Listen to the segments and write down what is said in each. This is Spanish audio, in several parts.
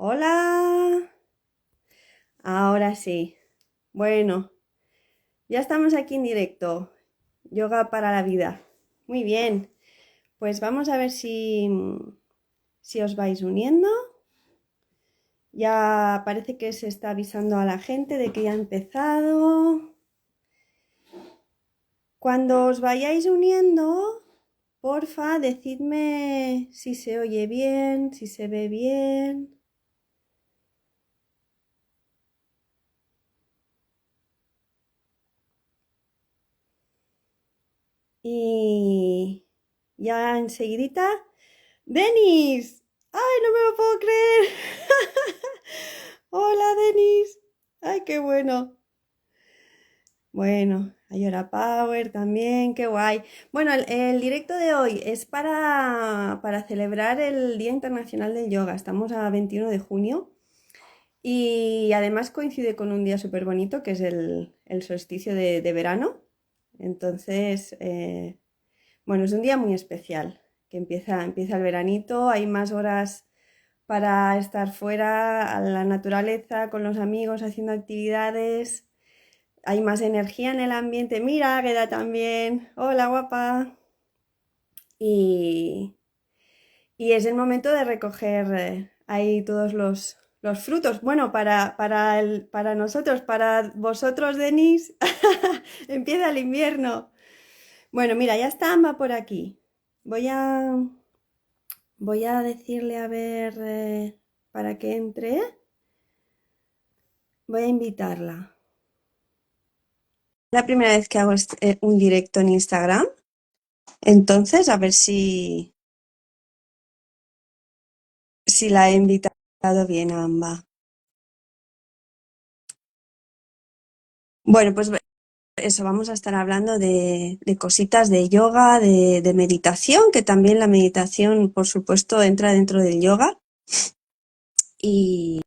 Hola, ahora sí. Bueno, ya estamos aquí en directo. Yoga para la vida. Muy bien, pues vamos a ver si os vais uniendo. Ya parece que se está avisando a la gente de que ya ha empezado. Cuando os vayáis uniendo, porfa, decidme si se oye bien, si se ve bien. Y ya enseguidita. ¡Denis! ¡Ay, no me lo puedo creer! ¡Hola, Denis! ¡Ay, qué bueno! Bueno, Ayora Power también, qué guay. Bueno, el directo de hoy es para celebrar el Día Internacional del Yoga. Estamos a 21 de junio y además coincide con un día súper bonito que es el solsticio de verano. Entonces, bueno, es un día muy especial, que empieza el veranito, hay más horas para estar fuera, a la naturaleza, con los amigos, haciendo actividades. Hay más energía en el ambiente. Mira, queda también. Hola, guapa. Y, y es el momento de recoger ahí todos los frutos. Bueno, para nosotros, para vosotros, Denis, empieza el invierno. Bueno, mira, ya está Amba por aquí. Voy a, voy a decirle a ver para que entre. Voy a invitarla. La primera vez que hago un directo en Instagram, entonces a ver si la he invitado bien a Amba. Bueno, pues eso, vamos a estar hablando de cositas de yoga, de meditación, que también la meditación, por supuesto, entra dentro del yoga. Y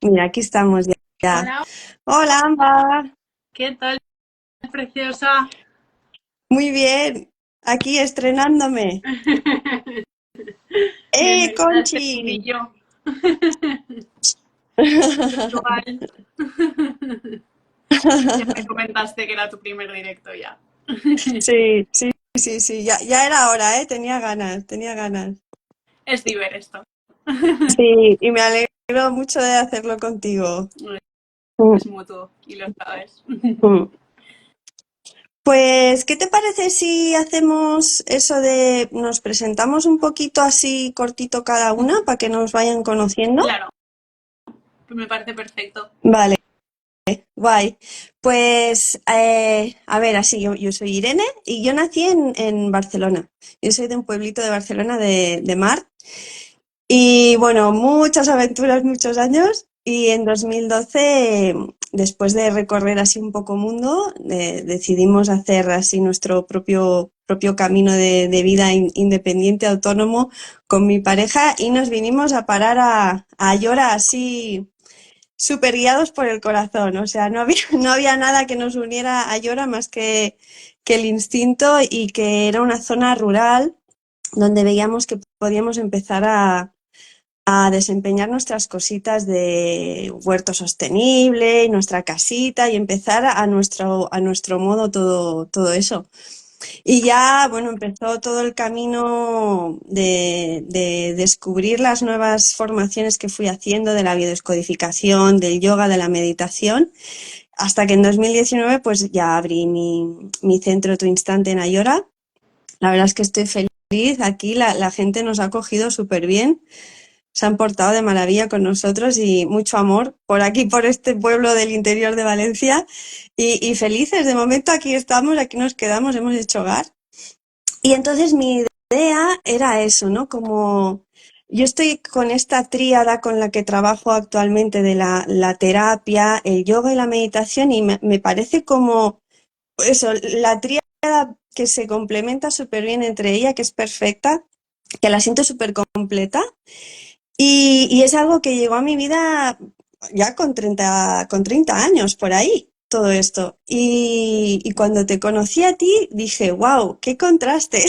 mira, aquí estamos ya. Hola, Hola, Amba. ¿qué tal, preciosa? Muy bien. Aquí estrenándome. Bienvenida a este Conchi! mundillo virtual. Ya me comentaste que era tu primer directo ya. Sí, sí, sí, sí, ya era hora, ¿eh? Tenía ganas, tenía ganas. Es diver esto. Sí, y me alegro mucho de hacerlo contigo. Mm, Es mutuo y lo sabes. mm. Pues, ¿qué te parece si hacemos eso de nos presentamos un poquito así cortito cada una para que nos vayan conociendo? Claro, me parece perfecto. Vale, guay. Pues, a ver, así, yo soy Irene y yo nací en Barcelona. Yo soy de un pueblito de Barcelona de Mar. Y bueno, muchas aventuras, muchos años. Y en 2012, después de recorrer así un poco mundo, decidimos hacer así nuestro propio camino de vida independiente, autónomo, con mi pareja y nos vinimos a parar a Ayora así súper guiados por el corazón. O sea, no había, no había nada que nos uniera a Ayora más que el instinto y que era una zona rural donde veíamos que podíamos empezar a desempeñar nuestras cositas de huerto sostenible, nuestra casita y empezar a nuestro modo todo eso. Y ya, bueno, empezó todo el camino de descubrir las nuevas formaciones que fui haciendo de la biodescodificación, del yoga, de la meditación, hasta que en 2019 pues ya abrí mi centro Tu Instante en Ayora. La verdad es que estoy feliz. Aquí la gente nos ha acogido súper bien, se han portado de maravilla con nosotros y mucho amor por aquí, por este pueblo del interior de Valencia y felices. De momento aquí estamos, aquí nos quedamos, hemos hecho hogar. Y entonces mi idea era eso, ¿no? Como yo estoy con esta tríada con la que trabajo actualmente de la terapia, el yoga y la meditación y me parece como eso, la tríada que se complementa súper bien entre ella, que es perfecta, que la siento súper completa. Y es algo que llegó a mi vida ya con treinta años, por ahí, todo esto. Y cuando te conocí a ti, dije, wow, qué contraste,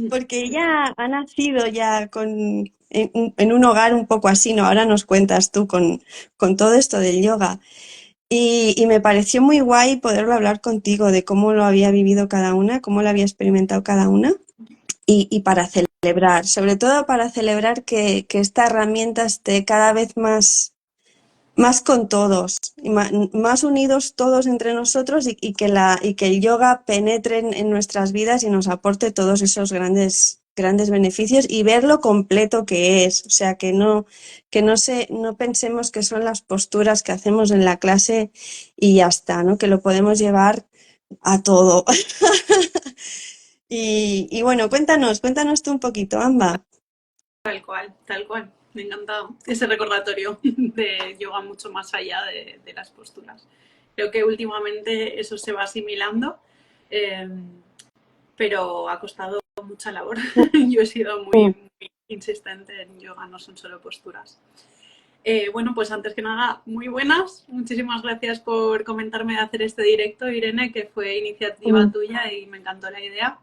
porque ella ha nacido ya en un hogar un poco así, ¿no? Ahora nos cuentas tú con todo esto del yoga. Y me pareció muy guay poderlo hablar contigo de cómo lo había vivido cada una, cómo lo había experimentado cada una y para celebrar, sobre todo para celebrar que esta herramienta esté cada vez más con todos, y más unidos todos entre nosotros y que el yoga penetre en nuestras vidas y nos aporte todos esos grandes beneficios y ver lo completo que es. O sea, no pensemos que son las posturas que hacemos en la clase y ya está, ¿no? Que lo podemos llevar a todo. Y bueno, cuéntanos tú un poquito, Amba. Tal cual, tal cual. Me encanta ese recordatorio de yoga mucho más allá de las posturas. Creo que últimamente eso se va asimilando, eh, pero ha costado mucha labor. Yo he sido muy, muy insistente en yoga, no son solo posturas. Bueno, pues antes que nada, muy buenas. Muchísimas gracias por comentarme de hacer este directo, Irene, que fue iniciativa tuya y me encantó la idea.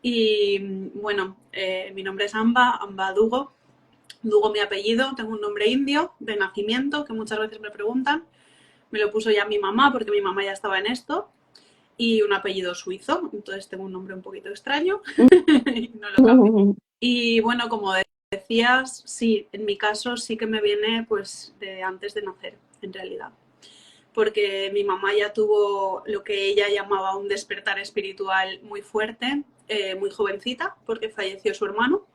Y bueno, mi nombre es Amba Dugo. Dugo mi apellido, tengo un nombre indio de nacimiento, que muchas veces me preguntan. Me lo puso ya mi mamá porque mi mamá ya estaba en esto. Y un apellido suizo, entonces tengo un nombre un poquito extraño y no lo cambio. Y bueno, como decías, sí, en mi caso sí que me viene pues de antes de nacer, en realidad. Porque mi mamá ya tuvo lo que ella llamaba un despertar espiritual muy fuerte, muy jovencita, porque falleció su hermano.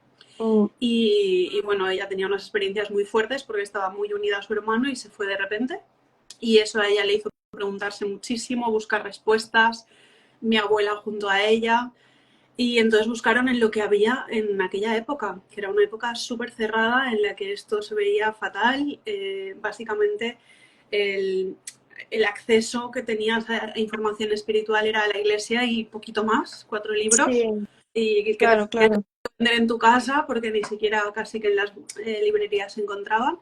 Y bueno, ella tenía unas experiencias muy fuertes porque estaba muy unida a su hermano y se fue de repente. Y eso a ella le hizo preguntarse muchísimo, buscar respuestas, mi abuela junto a ella. Y entonces buscaron en lo que había en aquella época, que era una época súper cerrada en la que esto se veía fatal. Básicamente el acceso que tenías a información espiritual era a la iglesia y poquito más, 4 libros, Sí, y que te claro, podías claro. vender en tu casa porque ni siquiera casi que en las librerías se encontraban.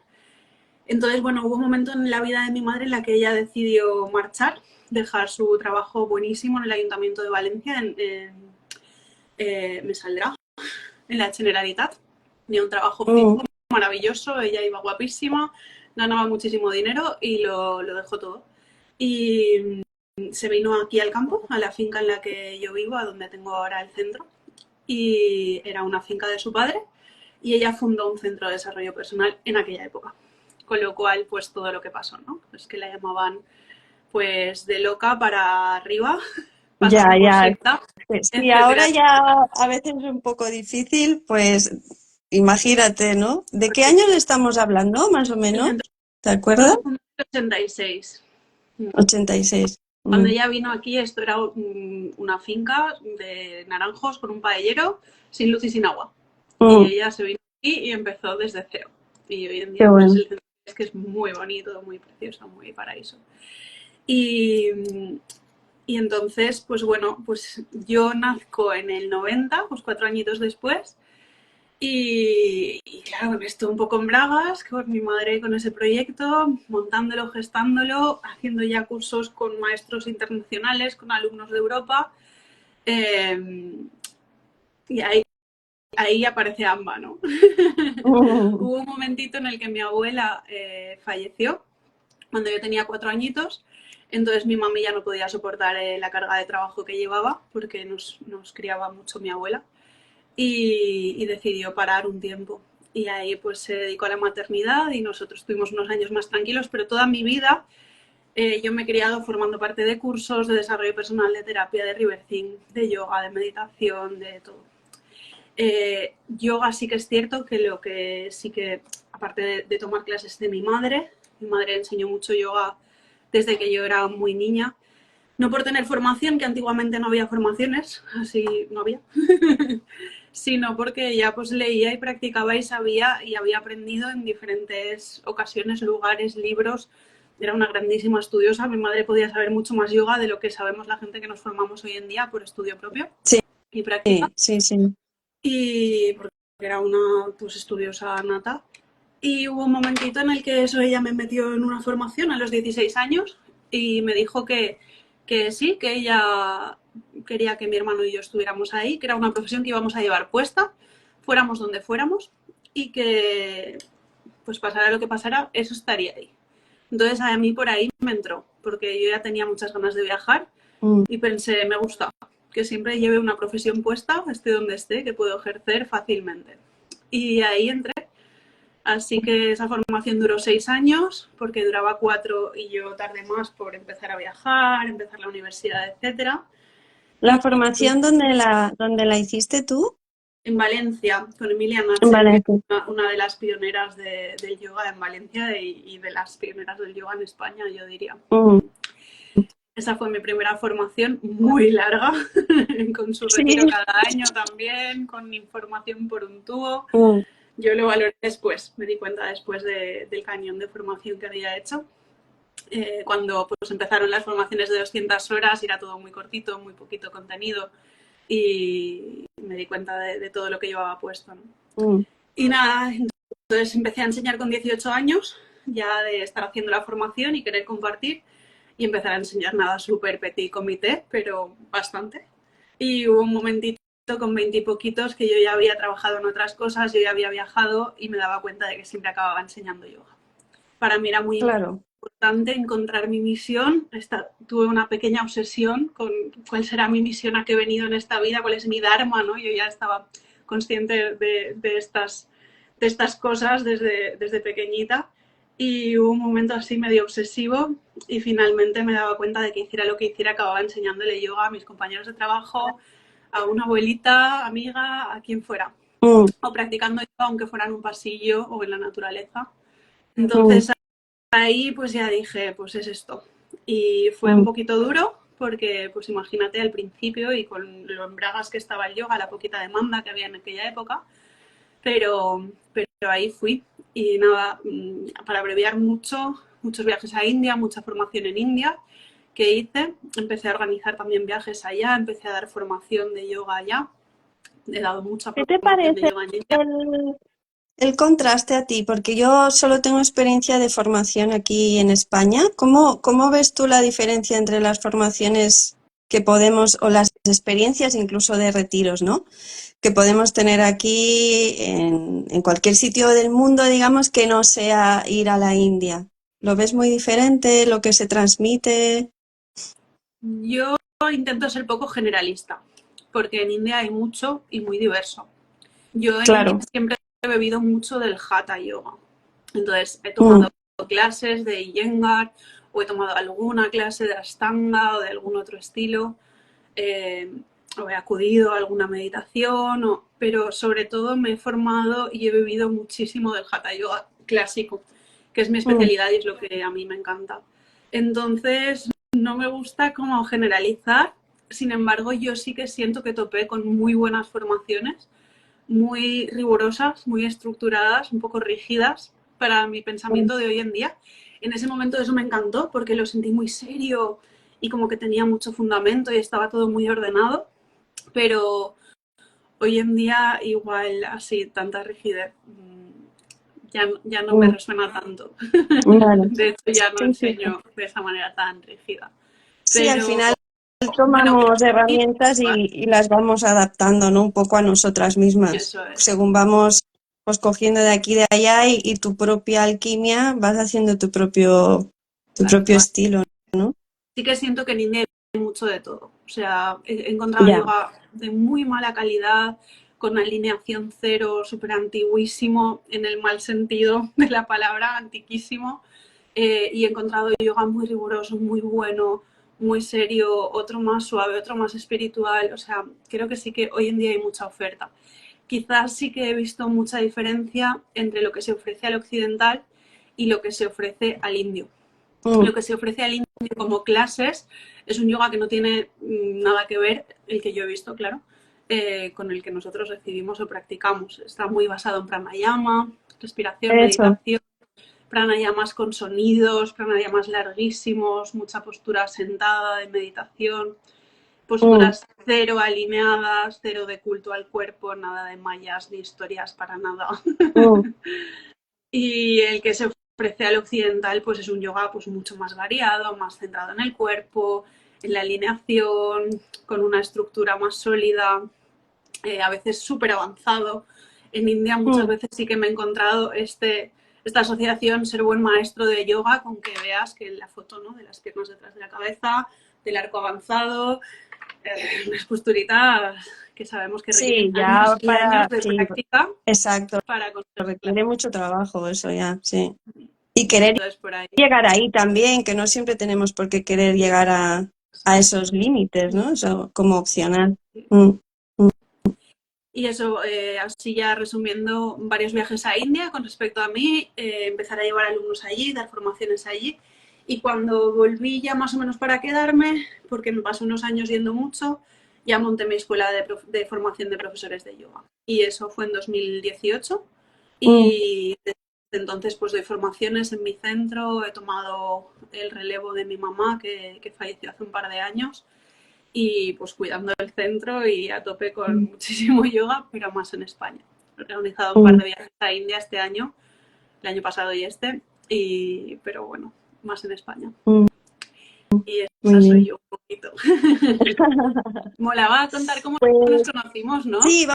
Entonces, bueno, hubo un momento en la vida de mi madre en la que ella decidió marchar, dejar su trabajo buenísimo en el Ayuntamiento de Valencia, me saldrá, en la Generalitat. Tenía un trabajo fijo maravilloso, ella iba guapísima, ganaba muchísimo dinero y lo dejó todo. Y se vino aquí al campo, a la finca en la que yo vivo, a donde tengo ahora el centro. Y era una finca de su padre y ella fundó un centro de desarrollo personal en aquella época. Con lo cual, pues todo lo que pasó, ¿no? Es que la llamaban pues de loca para arriba, Ya, pasando por ya. secta, Si ahora etcétera. ya a veces es un poco difícil, pues imagínate, ¿no? ¿De qué años estamos hablando, más o El menos? centro ¿Te acuerdas? se fundó en el 86. 86. Cuando ella vino aquí, esto era una finca de naranjos con un paellero, sin luz y sin agua. Y ella se vino aquí y empezó desde cero. Y hoy en Qué día pues es bueno. el centro que es muy bonito, muy precioso, muy paraíso. Y, y entonces, pues bueno, pues yo nazco en el 90, pues 4 añitos después. Y claro, me estuve un poco en bragas con mi madre con ese proyecto, montándolo, gestándolo, haciendo ya cursos con maestros internacionales, con alumnos de Europa. eh, y ahí aparece Amba, ¿no? Hubo un momentito en el que mi abuela falleció cuando yo tenía 4 añitos. Entonces mi mami ya no podía soportar la carga de trabajo que llevaba porque nos criaba mucho mi abuela y decidió parar un tiempo. Y ahí pues se dedicó a la maternidad y nosotros tuvimos unos años más tranquilos, pero toda mi vida yo me he criado formando parte de cursos de desarrollo personal, de terapia, de reversing, de yoga, de meditación, de todo. Yoga sí que es cierto que lo que sí que, aparte de tomar clases de mi madre enseñó mucho yoga desde que yo era muy niña. No por tener formación, que antiguamente no había formaciones, así no había, sino porque ella pues leía y practicaba y sabía y había aprendido en diferentes ocasiones, lugares, libros. Era una grandísima estudiosa. Mi madre podía saber mucho más yoga de lo que sabemos la gente que nos formamos hoy en día por estudio propio Sí, y práctica. sí, sí. Y porque era una pues, estudiosa nata. Y hubo un momentito en el que eso ella me metió en una formación a los 16 años y me dijo que sí, que ella quería que mi hermano y yo estuviéramos ahí, que era una profesión que íbamos a llevar puesta, fuéramos donde fuéramos. y que pues pasara lo que pasara, eso estaría ahí. Entonces a mí por ahí me entró, porque yo ya tenía muchas ganas de viajar mm, y pensé, me gusta, que siempre lleve una profesión puesta, esté donde esté, que puedo ejercer fácilmente. Y ahí entré. Así que esa formación duró 6 años, porque duraba 4 y yo tardé más por empezar a viajar, empezar la universidad, etcétera. ¿La Y formación dónde la hiciste tú? en Valencia, con Emilia En Natser, que es Valencia. una de las pioneras del yoga en Valencia y de las pioneras del yoga en España, yo diría. Mm, Esa fue mi primera formación, muy larga, con su sí. retiro cada año también, con información por un tubo. Mm, Yo lo valoré después, me di cuenta después del cañón de formación que había hecho. Cuando pues, empezaron las formaciones de 200 horas, era todo muy cortito, muy poquito contenido y me di cuenta de todo lo que llevaba puesto, ¿no? mm. Y nada, entonces empecé a enseñar con 18 años, ya de estar haciendo la formación y querer compartir y empezar a enseñar nada súper petit comité, pero bastante. Y hubo un momentito con 20 y poquitos que yo ya había trabajado en otras cosas, yo ya había viajado y me daba cuenta de que siempre acababa enseñando yoga. Para mí era muy Claro, importante encontrar mi misión. Tuve una pequeña obsesión con cuál será mi misión, a qué he venido en esta vida, cuál es mi dharma, ¿no? Yo ya estaba consciente de estas cosas desde pequeñita y hubo un momento así medio obsesivo y finalmente me daba cuenta de que hiciera lo que hiciera acababa enseñándole yoga a mis compañeros de trabajo, a una abuelita, amiga, a quien fuera, mm, o practicando yoga aunque fuera en un pasillo o en la naturaleza. mm, Entonces ahí pues ya dije, pues es esto. Y fue un mm. poquito duro porque, pues imagínate al principio y con lo en bragas que estaba el yoga, la poquita demanda que había en aquella época, pero ahí fui. Y nada, para abreviar mucho, muchos viajes a India, mucha formación en India que hice. Empecé a organizar también viajes allá, empecé a dar formación de yoga allá. He dado mucha ¿Qué te formación de parece yoga en India. el contraste a ti? Porque yo solo tengo experiencia de formación aquí en España. ¿Cómo ves tú la diferencia entre las formaciones que podemos, o las experiencias incluso de retiros, ¿no? Que podemos tener aquí en cualquier sitio del mundo, digamos, que no sea ir a la India? ¿Lo ves muy diferente, lo que se transmite? Yo intento ser poco generalista, porque en India hay mucho y muy diverso. Yo en India Claro. siempre he bebido mucho del Hatha Yoga. Entonces he Mm, tomado clases de Iyengar o he tomado alguna clase de Ashtanga o de algún otro estilo. eh, o he acudido a alguna meditación, pero sobre todo me he formado y he bebido muchísimo del Hatha Yoga clásico, que es mi mm, especialidad y es lo que a mí me encanta. Entonces, no me gusta como generalizar, sin embargo, yo sí que siento que topé con muy buenas formaciones, muy rigurosas, muy estructuradas, un poco rígidas para mi mm, pensamiento de hoy en día. En ese momento eso me encantó porque lo sentí muy serio y como que tenía mucho fundamento y estaba todo muy ordenado, pero hoy en día igual así, tanta rigidez, ya no me mm. resuena tanto. Vale. De hecho ya no Sí, sí, sí. enseño de esa manera tan rígida. Sí, al Pero final bueno, tomamos herramientas y las vamos adaptando, ¿no? Un poco a nosotras mismas. eso es. Según vamos pues cogiendo de aquí y de allá y tu propia alquimia, vas haciendo tu propio Tal. estilo, ¿no? Sí que siento que en India hay mucho de todo. O sea, he encontrado Ya. yoga de muy mala calidad, con alineación cero, súper antiguísimo, en el mal sentido de la palabra, antiquísimo. Y he encontrado yoga muy riguroso, muy bueno, muy serio, otro más suave, otro más espiritual. O sea, creo que sí que hoy en día hay mucha oferta. Quizás sí que he visto mucha diferencia entre lo que se ofrece al occidental y lo que se ofrece al indio. Mm, Lo que se ofrece al indio como clases es un yoga que no tiene nada que ver, el que yo he visto, claro, con el que nosotros recibimos o practicamos. Está muy basado en pranayama, respiración, eso. meditación, pranayamas con sonidos, pranayamas larguísimos, mucha postura sentada de meditación, Mm, posturas cero alineadas, cero de culto al cuerpo, nada de mayas ni historias para nada. mm, Y el que se ofrece al occidental pues es un yoga pues mucho más variado, más centrado en el cuerpo, en la alineación, con una estructura más sólida, a veces súper avanzado, En India muchas Mm. veces sí que me he encontrado esta asociación ser buen maestro de yoga con que veas que la foto, ¿no? De las piernas detrás de la cabeza, del arco avanzado, unas posturitas que sabemos que requieren Sí, años ya y años de sí, práctica exacto, para conseguirlas. requiere mucho trabajo eso ya, sí. Y querer Entonces, por ahí. llegar ahí también, que no siempre tenemos por qué querer llegar a esos límites, ¿no? Eso como opcional. Mm, mm, Y eso, así ya resumiendo, varios viajes a India con respecto a mí, empezar a llevar alumnos allí, dar formaciones allí. Y cuando volví ya más o menos para quedarme, porque me pasé unos años yendo mucho, ya monté mi escuela de formación de profesores de yoga. Y eso fue en 2018. mm, Y desde entonces pues doy formaciones en mi centro, he tomado el relevo de mi mamá que falleció hace un par de años y pues cuidando el centro y a tope con mm, muchísimo yoga, pero más en España. He organizado un par mm, de viajes a India este año, el año pasado y pero bueno, más en España. mm, Y muy esa soy bien. yo un poquito. Molaba contar cómo nos Pues conocimos, ¿no? sí,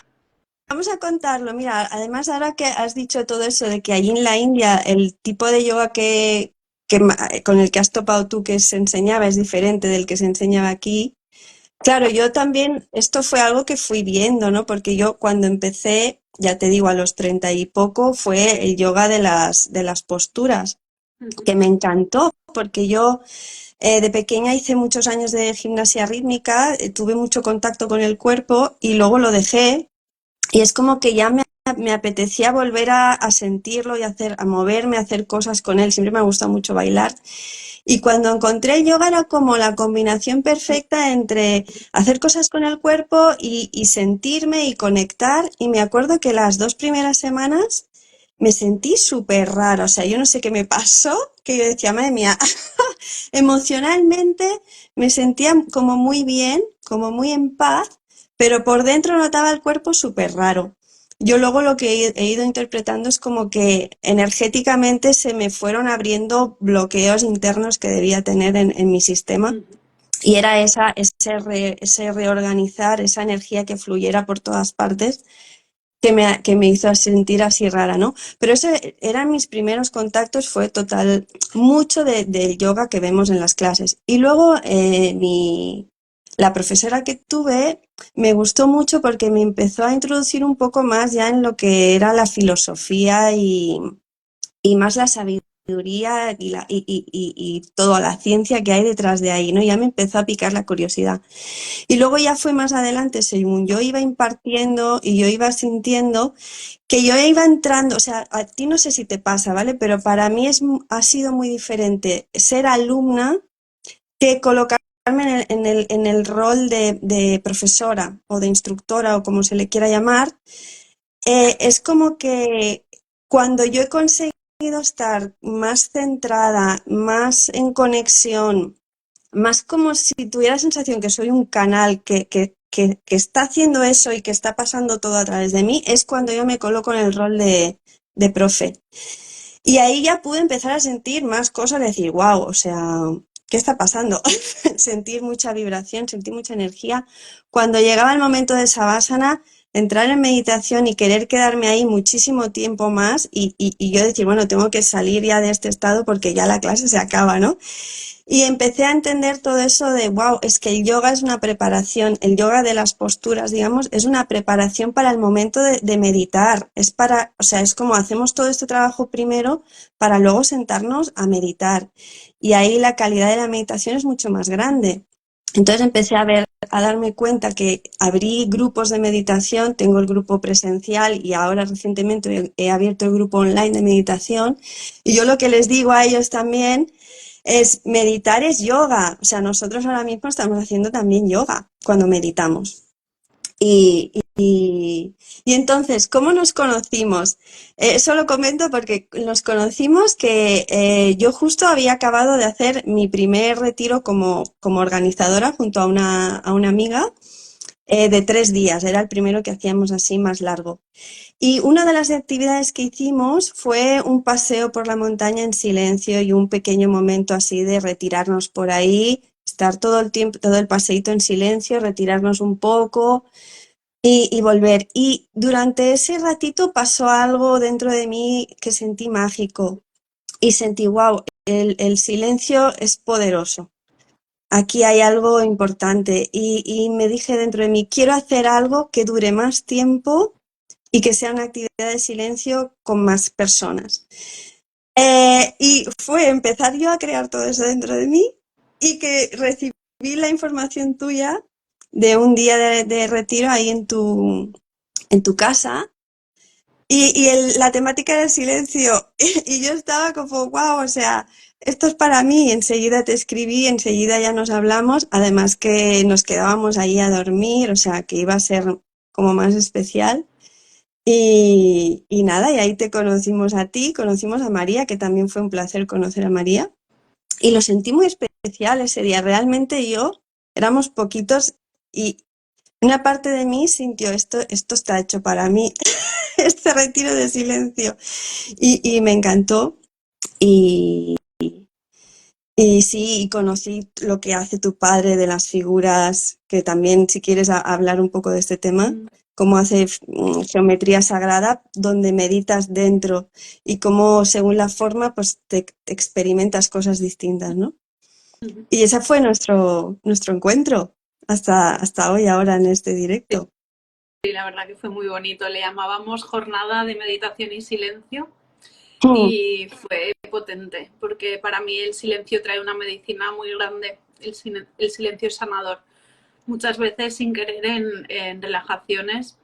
vamos a contarlo. Mira, además ahora que has dicho todo eso de que allí en la India el tipo de yoga con el que has topado tú que se enseñaba es diferente del que se enseñaba aquí. Claro, yo también, esto fue algo que fui viendo, ¿no? Porque yo cuando empecé, ya te digo, a los 30 y poco, fue el yoga de las posturas, que me encantó, porque yo de pequeña hice muchos años de gimnasia rítmica, tuve mucho contacto con el cuerpo y luego lo dejé y es como que ya me apetecía volver a sentirlo y a moverme, a hacer cosas con él. Siempre me ha gustado mucho bailar. Y cuando encontré el yoga era como la combinación perfecta entre hacer cosas con el cuerpo y sentirme y conectar. Y me acuerdo que las 2 primeras semanas me sentí súper rara. O sea, yo no sé qué me pasó, que yo decía, madre mía, emocionalmente me sentía como muy bien, como muy en paz, pero por dentro notaba el cuerpo súper raro. Yo luego lo que he ido interpretando es como que energéticamente se me fueron abriendo bloqueos internos que debía tener en mi sistema y era ese reorganizar, esa energía que fluyera por todas partes que me hizo sentir así rara, ¿no? Pero ese eran mis primeros contactos, fue total, mucho del yoga que vemos en las clases. Y luego la profesora que tuve me gustó mucho porque me empezó a introducir un poco más ya en lo que era la filosofía y más la sabiduría y toda la ciencia que hay detrás de ahí, ¿no? Ya me empezó a picar la curiosidad. Y luego ya fue más adelante, según yo iba impartiendo y yo iba sintiendo que yo iba entrando, o sea, a ti no sé si te pasa, ¿vale? Pero para mí ha sido muy diferente ser alumna que colocarme en el rol de profesora o de instructora o como se le quiera llamar. Es como que cuando yo he conseguido estar más centrada, más en conexión, más como si tuviera la sensación que soy un canal que está haciendo eso y que está pasando todo a través de mí, es cuando yo me coloco en el rol de profe. Y ahí ya pude empezar a sentir más cosas, decir, wow, o sea, ¿qué está pasando? Sentir mucha vibración, sentir mucha energía. Cuando llegaba el momento de Savasana, entrar en meditación y querer quedarme ahí muchísimo tiempo más y yo decir, bueno, tengo que salir ya de este estado porque ya la clase se acaba, ¿no? Y empecé a entender todo eso de, wow, es que el yoga es una preparación, el yoga de las posturas, digamos, es una preparación para el momento de meditar. Es para, o sea, es como hacemos todo este trabajo primero para luego sentarnos a meditar. Y ahí la calidad de la meditación es mucho más grande. Entonces empecé a darme cuenta que abrí grupos de meditación, tengo el grupo presencial y ahora recientemente he abierto el grupo online de meditación. Y yo lo que les digo a ellos también es meditar es yoga. O sea, nosotros ahora mismo estamos haciendo también yoga cuando meditamos. Y entonces, ¿cómo nos conocimos? Eso lo comento porque nos conocimos que yo justo había acabado de hacer mi primer retiro como organizadora junto a una amiga de 3 días. Era el primero que hacíamos así más largo. Y una de las actividades que hicimos fue un paseo por la montaña en silencio y un pequeño momento así de retirarnos por ahí, estar todo el tiempo, todo el paseíto en silencio, retirarnos un poco, y volver. Y durante ese ratito pasó algo dentro de mí que sentí mágico y sentí, wow, el silencio es poderoso. Aquí hay algo importante y me dije dentro de mí, quiero hacer algo que dure más tiempo y que sea una actividad de silencio con más personas. Y fue empezar yo a crear todo eso dentro de mí y que recibí la información tuya de un día de retiro ahí en tu casa la temática era el silencio y yo estaba como, wow, o sea, esto es para mí. Enseguida te escribí, enseguida ya nos hablamos, además que nos quedábamos ahí a dormir, o sea, que iba a ser como más especial. Y nada, y ahí te conocimos a ti, conocimos a María, que también fue un placer conocer a María. Y lo sentí muy especial ese día. Realmente yo éramos poquitos y una parte de mí sintió esto está hecho para mí, este retiro de silencio. Y me encantó. Y, y sí, y conocí lo que hace tu padre de las figuras, que también si quieres hablar un poco de este tema, Mm, cómo hace geometría sagrada, donde meditas dentro y cómo según la forma, pues te experimentas cosas distintas, ¿no? ujú. Y ese fue nuestro encuentro hasta hoy, ahora en este directo. Sí, la verdad que fue muy bonito. Le llamábamos jornada de meditación y silencio Mm, y fue potente, porque para mí el silencio trae una medicina muy grande. El silencio es sanador. Muchas veces sin querer en relajaciones,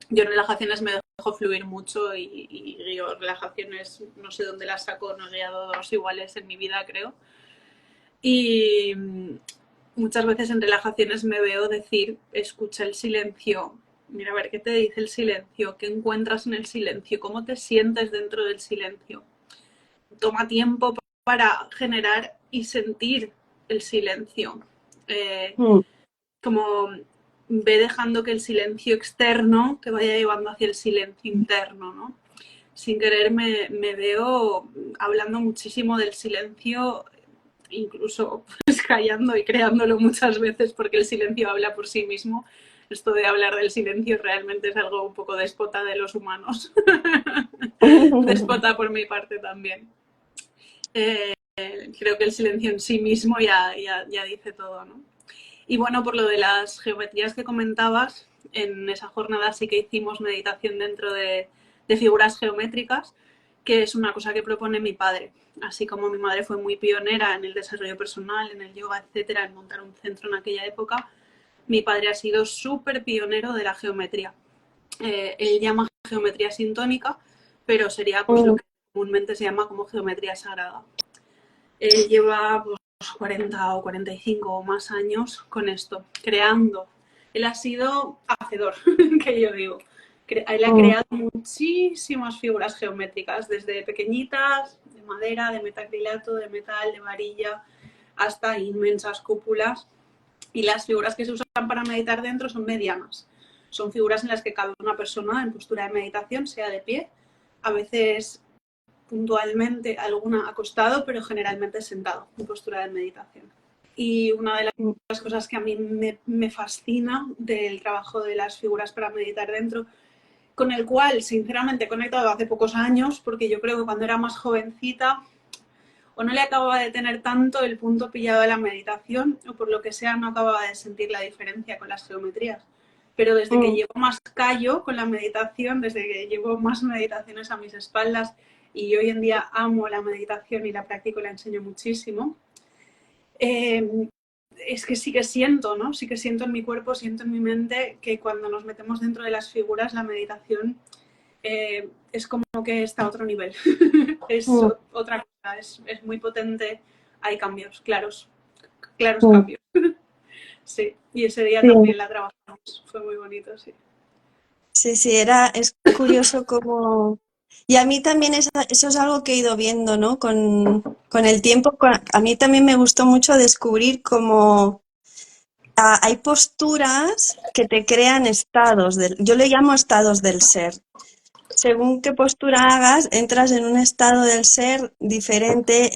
yo en relajaciones me dejo fluir mucho y yo relajaciones no sé dónde las saco, no he guiado dos iguales en mi vida creo. Y muchas veces en relajaciones me veo decir, escucha el silencio, mira a ver qué te dice el silencio, qué encuentras en el silencio, cómo te sientes dentro del silencio. Toma tiempo para generar y sentir el silencio. Eh, mm, como ve dejando que el silencio externo te vaya llevando hacia el silencio interno, ¿no? Sin querer me veo hablando muchísimo del silencio, incluso pues, callando y creándolo muchas veces porque el silencio habla por sí mismo. Esto de hablar del silencio realmente es algo un poco déspota de los humanos. Déspota por mi parte también. Eh, Creo que el silencio en sí mismo ya dice todo, ¿no? Y bueno, por lo de las geometrías que comentabas, en esa jornada sí que hicimos meditación dentro de figuras geométricas, que es una cosa que propone mi padre. Así como mi madre fue muy pionera en el desarrollo personal, en el yoga, etcétera, en montar un centro en aquella época, mi padre ha sido súper pionero de la geometría. Él llama geometría sintónica, pero sería pues lo mm, que comúnmente se llama como geometría sagrada. Él lleva pues, 40 o 45 o más años con esto, creando. Él ha sido hacedor, que yo digo. Él ha mm. creado muchísimas figuras geométricas, desde pequeñitas, de madera, de metacrilato, de metal, de varilla, hasta inmensas cúpulas. Y las figuras que se usan para meditar dentro son medianas. Son figuras en las que cabe una persona en postura de meditación, sea de pie, a veces puntualmente alguna acostado, pero generalmente sentado, en postura de meditación. Y una de las cosas que a mí me fascina del trabajo de las figuras para meditar dentro, con el cual sinceramente he conectado hace pocos años, porque yo creo que cuando era más jovencita o no le acababa de tener tanto el punto pillado de la meditación, o por lo que sea no acababa de sentir la diferencia con las geometrías. Pero desde que Mm, llevo más callo con la meditación, desde que llevo más meditaciones a mis espaldas y hoy en día amo la meditación y la practico y la enseño muchísimo, eh, es que sí que siento, ¿no? Sí que siento en mi cuerpo, siento en mi mente que cuando nos metemos dentro de las figuras, la meditación es como que está a otro nivel. Es mm, otra cosa, es muy potente. Hay cambios, claros, claros mm. cambios. Sí, y ese día Sí, también la trabajamos. Fue muy bonito, sí. sí, sí, es curioso cómo... Y a mí también eso es algo que he ido viendo, ¿no? Con el tiempo, a mí también me gustó mucho descubrir cómo hay posturas que te crean estados, yo le llamo estados del ser. según qué postura hagas, entras en un estado del ser diferente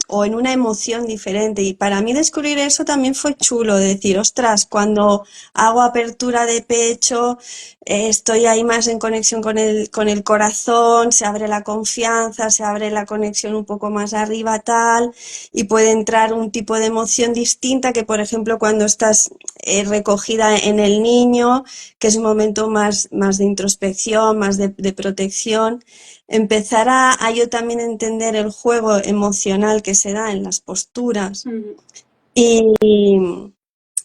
o en una emoción diferente. Y para mí descubrir eso también fue chulo, decir, ostras, cuando hago apertura de pecho, estoy ahí más en conexión con el corazón, se abre la confianza, se abre la conexión un poco más arriba, tal, y puede entrar un tipo de emoción distinta que, por ejemplo, cuando estás recogida en el niño, que es un momento más de introspección, más de protección, empezar a yo también entender el juego emocional que se da en las posturas y,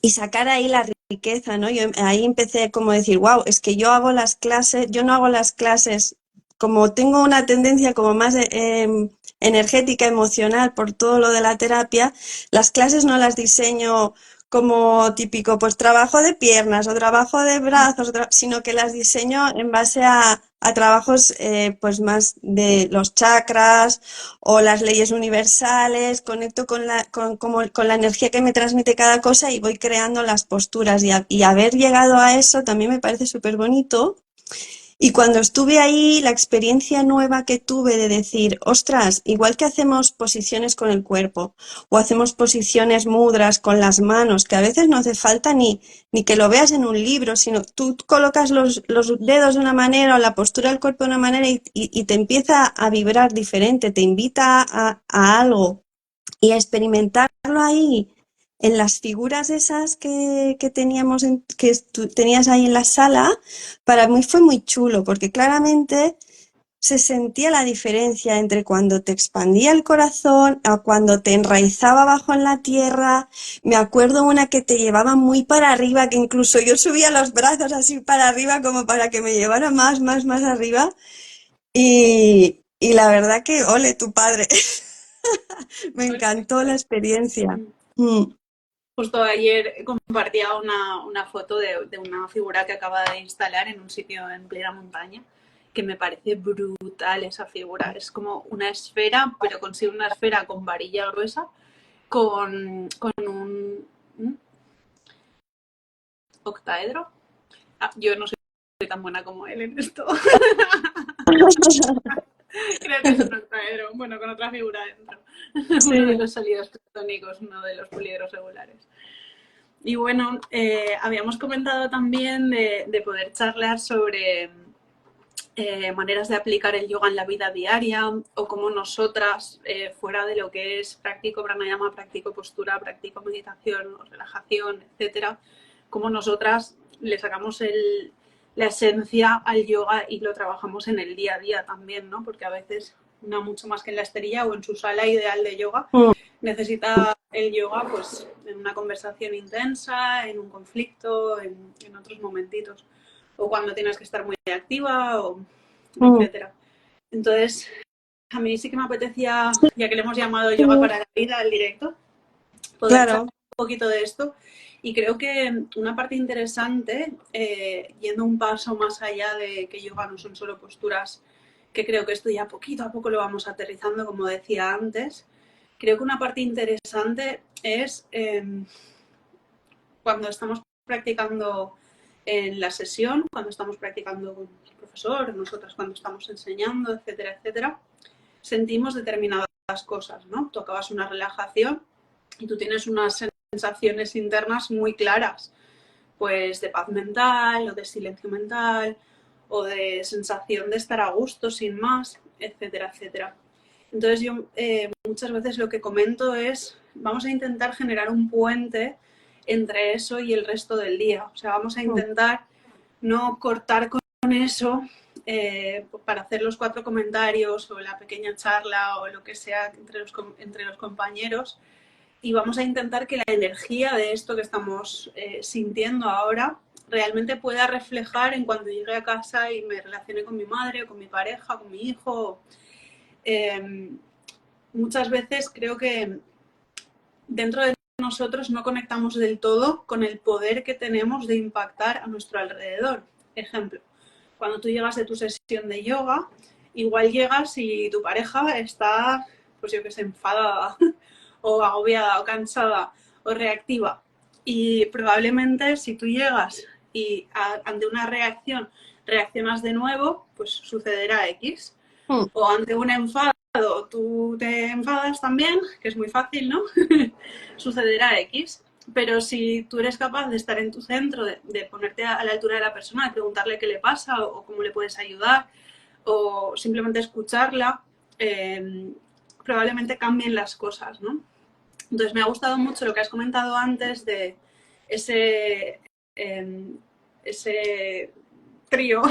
y sacar ahí la riqueza, ¿no? Yo ahí empecé como a decir, wow, es que yo hago las clases, yo no hago las clases, como tengo una tendencia como más energética, emocional por todo lo de la terapia, las clases no las diseño como típico, pues trabajo de piernas o trabajo de brazos, sino que las diseño en base a trabajos pues más de los chakras o las leyes universales, conecto con la energía que me transmite cada cosa y voy creando las posturas y haber llegado a eso también me parece súper bonito. Y cuando estuve ahí, la experiencia nueva que tuve de decir, ostras, igual que hacemos posiciones con el cuerpo o hacemos posiciones mudras con las manos, que a veces no hace falta ni que lo veas en un libro, sino tú colocas los dedos de una manera o la postura del cuerpo de una manera y te empieza a vibrar diferente, te invita a algo y a experimentarlo ahí en las figuras esas que teníamos que tú tenías ahí en la sala, para mí fue muy chulo porque claramente se sentía la diferencia entre cuando te expandía el corazón a cuando te enraizaba abajo en la tierra. Me acuerdo una que te llevaba muy para arriba, que incluso yo subía los brazos así para arriba como para que me llevara más arriba. Y la verdad que, ole, tu padre. Me encantó la experiencia. Mm. Justo ayer compartía una foto de una figura que acaba de instalar en un sitio en plena montaña, que me parece brutal esa figura. Es como una esfera, pero consigue una esfera con varilla gruesa, con un octaedro. Ah, yo no soy tan buena como él en esto. Creo que es un octaedro, bueno, con otra figura dentro. Uno de Sí, los sólidos platónicos, uno de los poliedros regulares. Y bueno, habíamos comentado también de poder charlar sobre maneras de aplicar el yoga en la vida diaria o cómo nosotras, fuera de lo que es práctico pranayama, práctico postura, práctico meditación, relajación, etcétera, cómo nosotras le sacamos la esencia al yoga y lo trabajamos en el día a día también, ¿no? Porque a veces, una mucho más que en la esterilla o en su sala ideal de yoga, mm, necesita el yoga pues en una conversación intensa, en un conflicto, en otros momentitos, o cuando tienes que estar muy activa, o mm, etcétera. Entonces, a mí sí que me apetecía, ya que le hemos llamado yoga sí, para la vida al directo, poder charlar claro, un poquito de esto. Y creo que una parte interesante, yendo un paso más allá de que yoga no son solo posturas, que creo que esto ya poquito a poco lo vamos aterrizando, como decía antes, creo que una parte interesante es cuando estamos practicando en la sesión, cuando estamos practicando con el profesor, nosotras cuando estamos enseñando, etcétera, etcétera, sentimos determinadas cosas, ¿no? Tú acabas una relajación y tú tienes unas sensaciones internas muy claras, pues de paz mental o de silencio mental o de sensación de estar a gusto sin más, etcétera, etcétera. Entonces yo muchas veces lo que comento es, vamos a intentar generar un puente entre eso y el resto del día. O sea, vamos a mm, intentar no cortar con eso para hacer los 4 comentarios o la pequeña charla o lo que sea entre los compañeros, y vamos a intentar que la energía de esto que estamos sintiendo ahora realmente pueda reflejar en cuando llegue a casa y me relacione con mi madre, con mi pareja, con mi hijo. Eh, Muchas veces creo que dentro de nosotros no conectamos del todo con el poder que tenemos de impactar a nuestro alrededor. Ejemplo, cuando tú llegas de tu sesión de yoga, igual llegas y tu pareja está, pues yo que sé, enfadada o agobiada o cansada o reactiva. Y probablemente si tú llegas y ante una reacción reaccionas de nuevo, pues sucederá X. mm, O ante un enfado, tú te enfadas también, que es muy fácil, ¿no? Sucederá X. Pero si tú eres capaz de estar en tu centro, de ponerte a la altura de la persona, de preguntarle qué le pasa o cómo le puedes ayudar, o simplemente escucharla, probablemente cambien las cosas, ¿no? Entonces me ha gustado mucho lo que has comentado antes de ese, ese trío,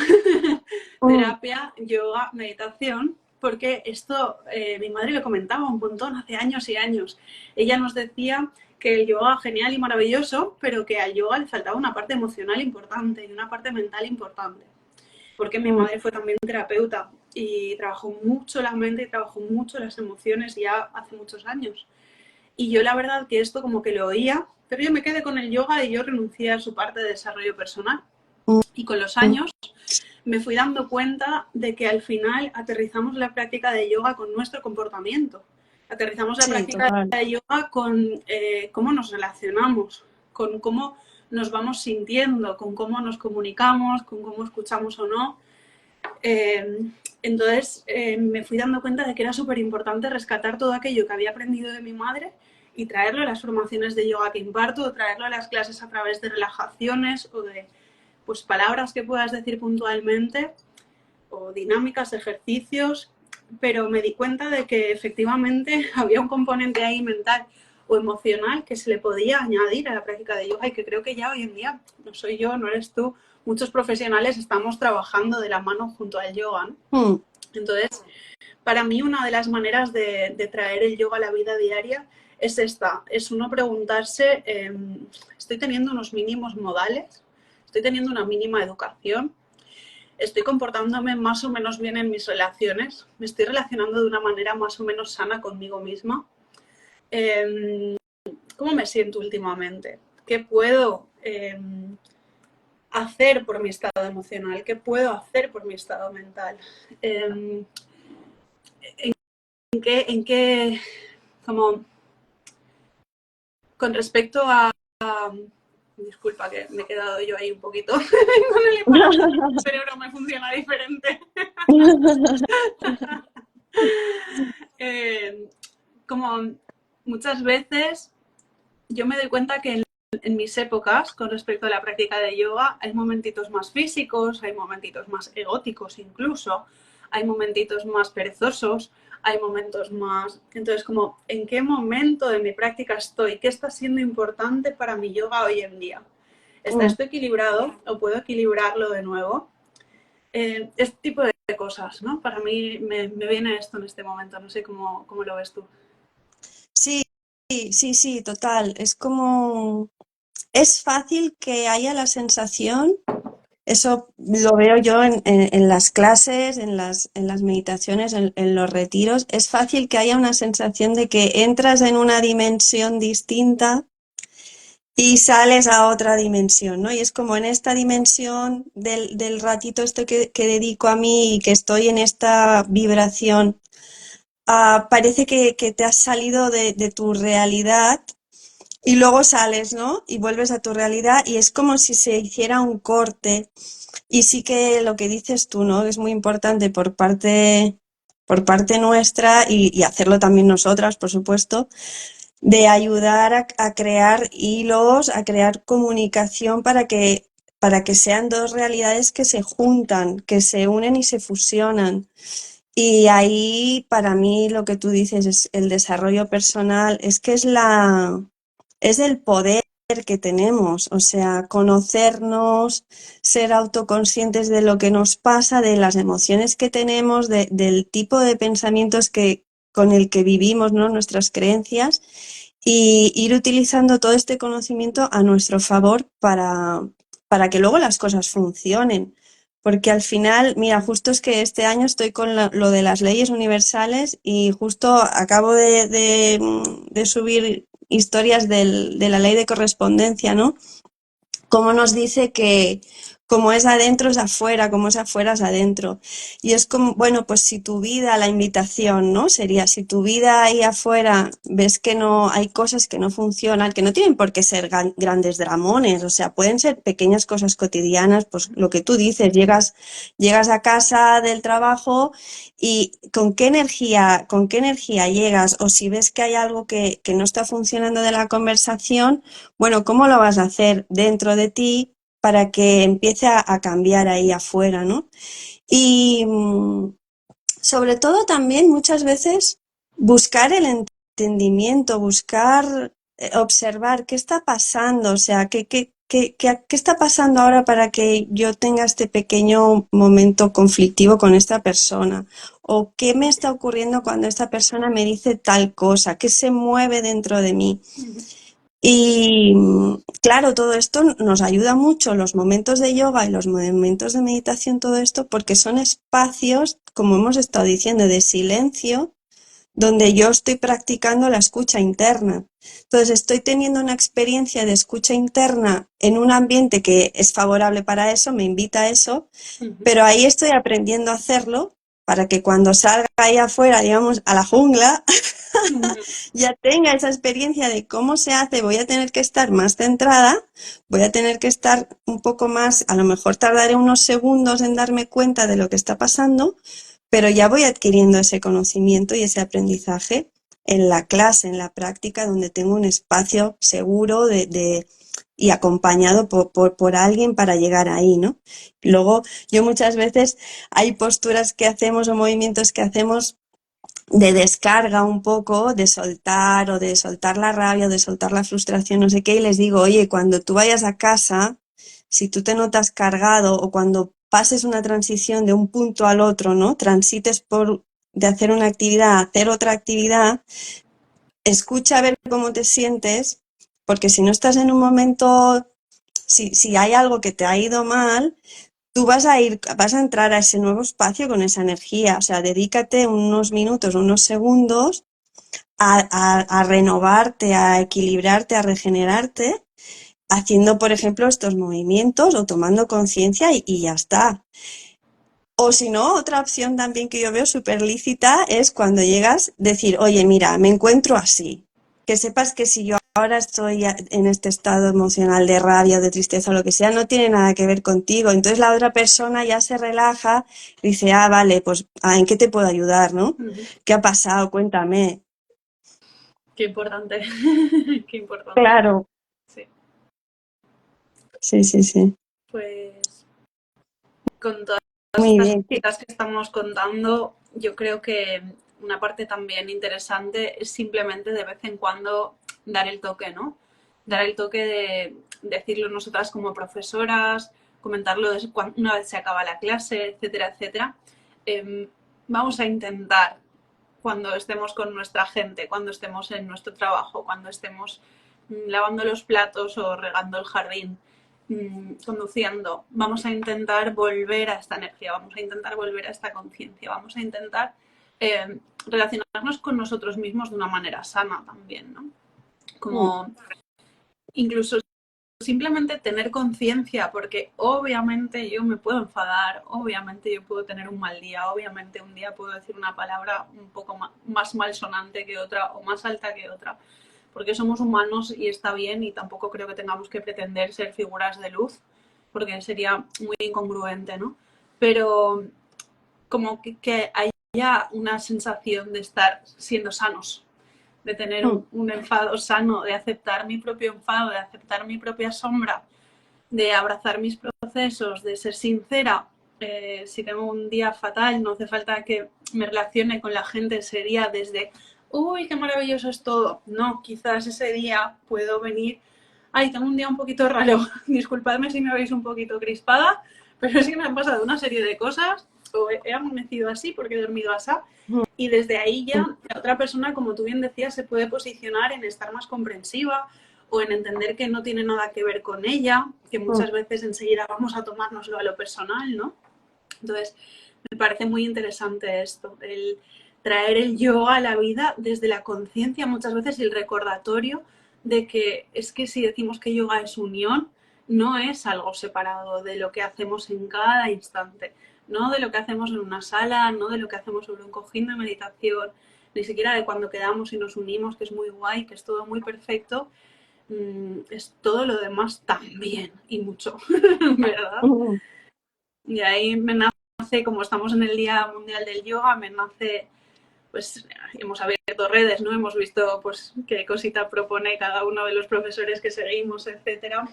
mm, terapia, yoga, meditación, porque esto mi madre lo comentaba un montón hace años y años. Ella nos decía que el yoga genial y maravilloso, pero que al yoga le faltaba una parte emocional importante y una parte mental importante. Porque mi mm. madre fue también terapeuta y trabajó mucho la mente y trabajó mucho las emociones ya hace muchos años. Y yo la verdad que esto como que lo oía, pero yo me quedé con el yoga y yo renuncié a su parte de desarrollo personal. Y con los Mm, años me fui dando cuenta de que al final aterrizamos la práctica de yoga con nuestro comportamiento. Aterrizamos la sí, práctica total. de yoga con cómo nos relacionamos, con cómo nos vamos sintiendo, con cómo nos comunicamos, con cómo escuchamos o no. Eh, entonces me fui dando cuenta de que era súper importante rescatar todo aquello que había aprendido de mi madre y traerlo a las formaciones de yoga que imparto, o traerlo a las clases a través de relajaciones o de pues, palabras que puedas decir puntualmente o dinámicas, ejercicios, pero me di cuenta de que efectivamente había un componente ahí mental o emocional que se le podía añadir a la práctica de yoga y que creo que ya hoy en día, no soy yo, no eres tú, muchos profesionales estamos trabajando de la mano junto al yoga, ¿no? Mm, Entonces, para mí una de las maneras de traer el yoga a la vida diaria es esta, es uno preguntarse, ¿estoy teniendo unos mínimos modales? ¿Estoy teniendo una mínima educación? ¿Estoy comportándome más o menos bien en mis relaciones? ¿Me estoy relacionando de una manera más o menos sana conmigo misma? ¿Cómo me siento últimamente? ¿Qué puedo hacer por mi estado emocional? ¿Qué puedo hacer por mi estado mental? ¿En qué, como, con respecto a, disculpa que me he quedado yo ahí un poquito con el hipnosis, el cerebro me funciona diferente. eh, como muchas veces yo me doy cuenta que en mis épocas, con respecto a la práctica de yoga, hay momentitos más físicos, hay momentitos más egóticos incluso, hay momentitos más perezosos, hay momentos más... Entonces, como, ¿en qué momento de mi práctica estoy? ¿Qué está siendo importante para mi yoga hoy en día? ¿Está mm. esto equilibrado o puedo equilibrarlo de nuevo? Este tipo de cosas, ¿no? Para mí me viene esto en este momento, no sé cómo lo ves tú. Sí, sí, sí, total. Es como, es fácil que haya la sensación, eso lo veo yo en las clases, en las meditaciones, en los retiros, es fácil que haya una sensación de que entras en una dimensión distinta y sales a otra dimensión, ¿no? Y es como en esta dimensión del ratito esto que dedico a mí y que estoy en esta vibración, parece que te has salido de tu realidad y luego sales, ¿no? Y vuelves a tu realidad y es como si se hiciera un corte. Y sí que lo que dices tú, ¿no? Es muy importante por parte nuestra y hacerlo también nosotras, por supuesto, de ayudar a crear hilos, a crear comunicación para que sean dos realidades que se juntan, que se unen y se fusionan. Y ahí, para mí, lo que tú dices es el desarrollo personal, es que es el poder que tenemos, o sea, conocernos, ser autoconscientes de lo que nos pasa, de las emociones que tenemos, del tipo de pensamientos con el que vivimos, ¿no? Nuestras creencias, y ir utilizando todo este conocimiento a nuestro favor para que luego las cosas funcionen. Porque al final, mira, justo es que este año estoy con lo de las leyes universales y justo acabo de subir historias de la ley de correspondencia, ¿no? Cómo nos dice que como es adentro es afuera, como es afuera es adentro. Y es como, bueno, pues si tu vida, la invitación, ¿no? Sería, si tu vida ahí afuera ves que no, hay cosas que no funcionan, que no tienen por qué ser grandes dramones, o sea, pueden ser pequeñas cosas cotidianas, pues lo que tú dices, llegas a casa del trabajo y con qué energía llegas, o si ves que hay algo que no está funcionando de la conversación, bueno, ¿cómo lo vas a hacer dentro de ti para que empiece a cambiar ahí afuera, ¿no? Y sobre todo también muchas veces buscar el entendimiento, buscar, observar qué está pasando, o sea, qué está pasando ahora para que yo tenga este pequeño momento conflictivo con esta persona, o qué me está ocurriendo cuando esta persona me dice tal cosa, qué se mueve dentro de mí. Y claro, todo esto nos ayuda mucho, los momentos de yoga y los momentos de meditación, todo esto, porque son espacios, como hemos estado diciendo, de silencio, donde yo estoy practicando la escucha interna. Entonces, estoy teniendo una experiencia de escucha interna en un ambiente que es favorable para eso, me invita a eso, pero ahí estoy aprendiendo a hacerlo para que cuando salga ahí afuera, digamos, a la jungla, ya tenga esa experiencia de cómo se hace, voy a tener que estar más centrada, voy a tener que estar un poco más, a lo mejor tardaré unos segundos en darme cuenta de lo que está pasando, pero ya voy adquiriendo ese conocimiento y ese aprendizaje en la clase, en la práctica, donde tengo un espacio seguro y acompañado por alguien para llegar ahí, ¿no? Luego, yo muchas veces hay posturas que hacemos o movimientos que hacemos de descarga un poco, de soltar la rabia, o de soltar la frustración, no sé qué, y les digo, oye, cuando tú vayas a casa, si tú te notas cargado o cuando pases una transición de un punto al otro, ¿no? Transites de hacer una actividad a hacer otra actividad, escucha a ver cómo te sientes, porque si no estás en un momento, si hay algo que te ha ido mal, tú vas a entrar a ese nuevo espacio con esa energía, o sea, dedícate unos minutos, unos segundos a renovarte, a equilibrarte, a regenerarte, haciendo, por ejemplo, estos movimientos o tomando conciencia y ya está. O si no, otra opción también que yo veo súper lícita es cuando llegas decir, oye, mira, me encuentro así. Que sepas que si yo ahora estoy en este estado emocional de rabia o de tristeza o lo que sea, no tiene nada que ver contigo. Entonces la otra persona ya se relaja y dice, ah, vale, pues ¿en qué te puedo ayudar, no? ¿Qué ha pasado? Cuéntame. Qué importante, qué importante. Claro, Sí. sí, sí, sí. Pues con todas Muy estas bien. cositas que estamos contando, yo creo que una parte también interesante es simplemente de vez en cuando dar el toque, ¿no? Dar el toque de decirlo nosotras como profesoras, comentarlo una vez se acaba la clase, etcétera, etcétera. Vamos a intentar cuando estemos con nuestra gente, cuando estemos en nuestro trabajo, cuando estemos lavando los platos o regando el jardín, conduciendo, vamos a intentar volver a esta energía, vamos a intentar volver a esta conciencia, vamos a intentar relacionarnos con nosotros mismos de una manera sana también, ¿no? Como incluso simplemente tener conciencia, porque obviamente yo me puedo enfadar, obviamente yo puedo tener un mal día, obviamente un día puedo decir una palabra un poco más malsonante que otra o más alta que otra, porque somos humanos y está bien y tampoco creo que tengamos que pretender ser figuras de luz, porque sería muy incongruente, ¿no? Pero como que haya una sensación de estar siendo sanos, de tener un enfado sano, de aceptar mi propio enfado, de aceptar mi propia sombra, de abrazar mis procesos, de ser sincera. Si tengo un día fatal, no hace falta que me relacione con la gente, sería desde, uy, qué maravilloso es todo. No, quizás ese día puedo venir, ay, tengo un día un poquito raro, disculpadme si me veis un poquito crispada, pero es que me han pasado una serie de cosas, o he amanecido así porque he dormido así, y desde ahí ya la otra persona, como tú bien decías, se puede posicionar en estar más comprensiva o en entender que no tiene nada que ver con ella, que muchas veces enseguida vamos a tomárnoslo a lo personal, ¿no? Entonces, me parece muy interesante esto, el traer el yoga a la vida desde la conciencia muchas veces y el recordatorio de que es que si decimos que yoga es unión, no es algo separado de lo que hacemos en cada instante, no de lo que hacemos en una sala, no de lo que hacemos sobre un cojín de meditación, ni siquiera de cuando quedamos y nos unimos, que es muy guay, que es todo muy perfecto, es todo lo demás también y mucho, ¿verdad? Mm. Y ahí me nace, como estamos en el Día Mundial del Yoga, me nace, pues hemos abierto redes, ¿no? Hemos visto pues qué cosita propone cada uno de los profesores que seguimos, etcétera.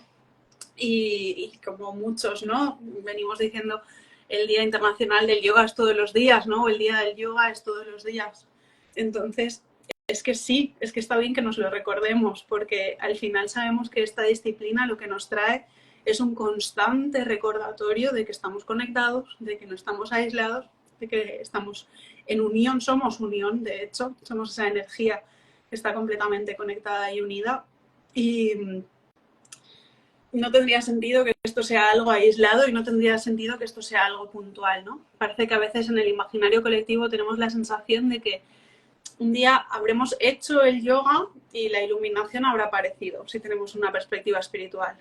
Y como muchos, ¿no? Venimos diciendo el Día Internacional del Yoga es todos los días, ¿no? El Día del Yoga es todos los días. Entonces, es que sí, es que está bien que nos lo recordemos, porque al final sabemos que esta disciplina lo que nos trae es un constante recordatorio de que estamos conectados, de que no estamos aislados, de que estamos en unión, somos unión, de hecho, somos esa energía que está completamente conectada y unida. Y no tendría sentido que esto sea algo aislado y no tendría sentido que esto sea algo puntual, ¿no? Parece que a veces en el imaginario colectivo tenemos la sensación de que un día habremos hecho el yoga y la iluminación habrá aparecido, si tenemos una perspectiva espiritual.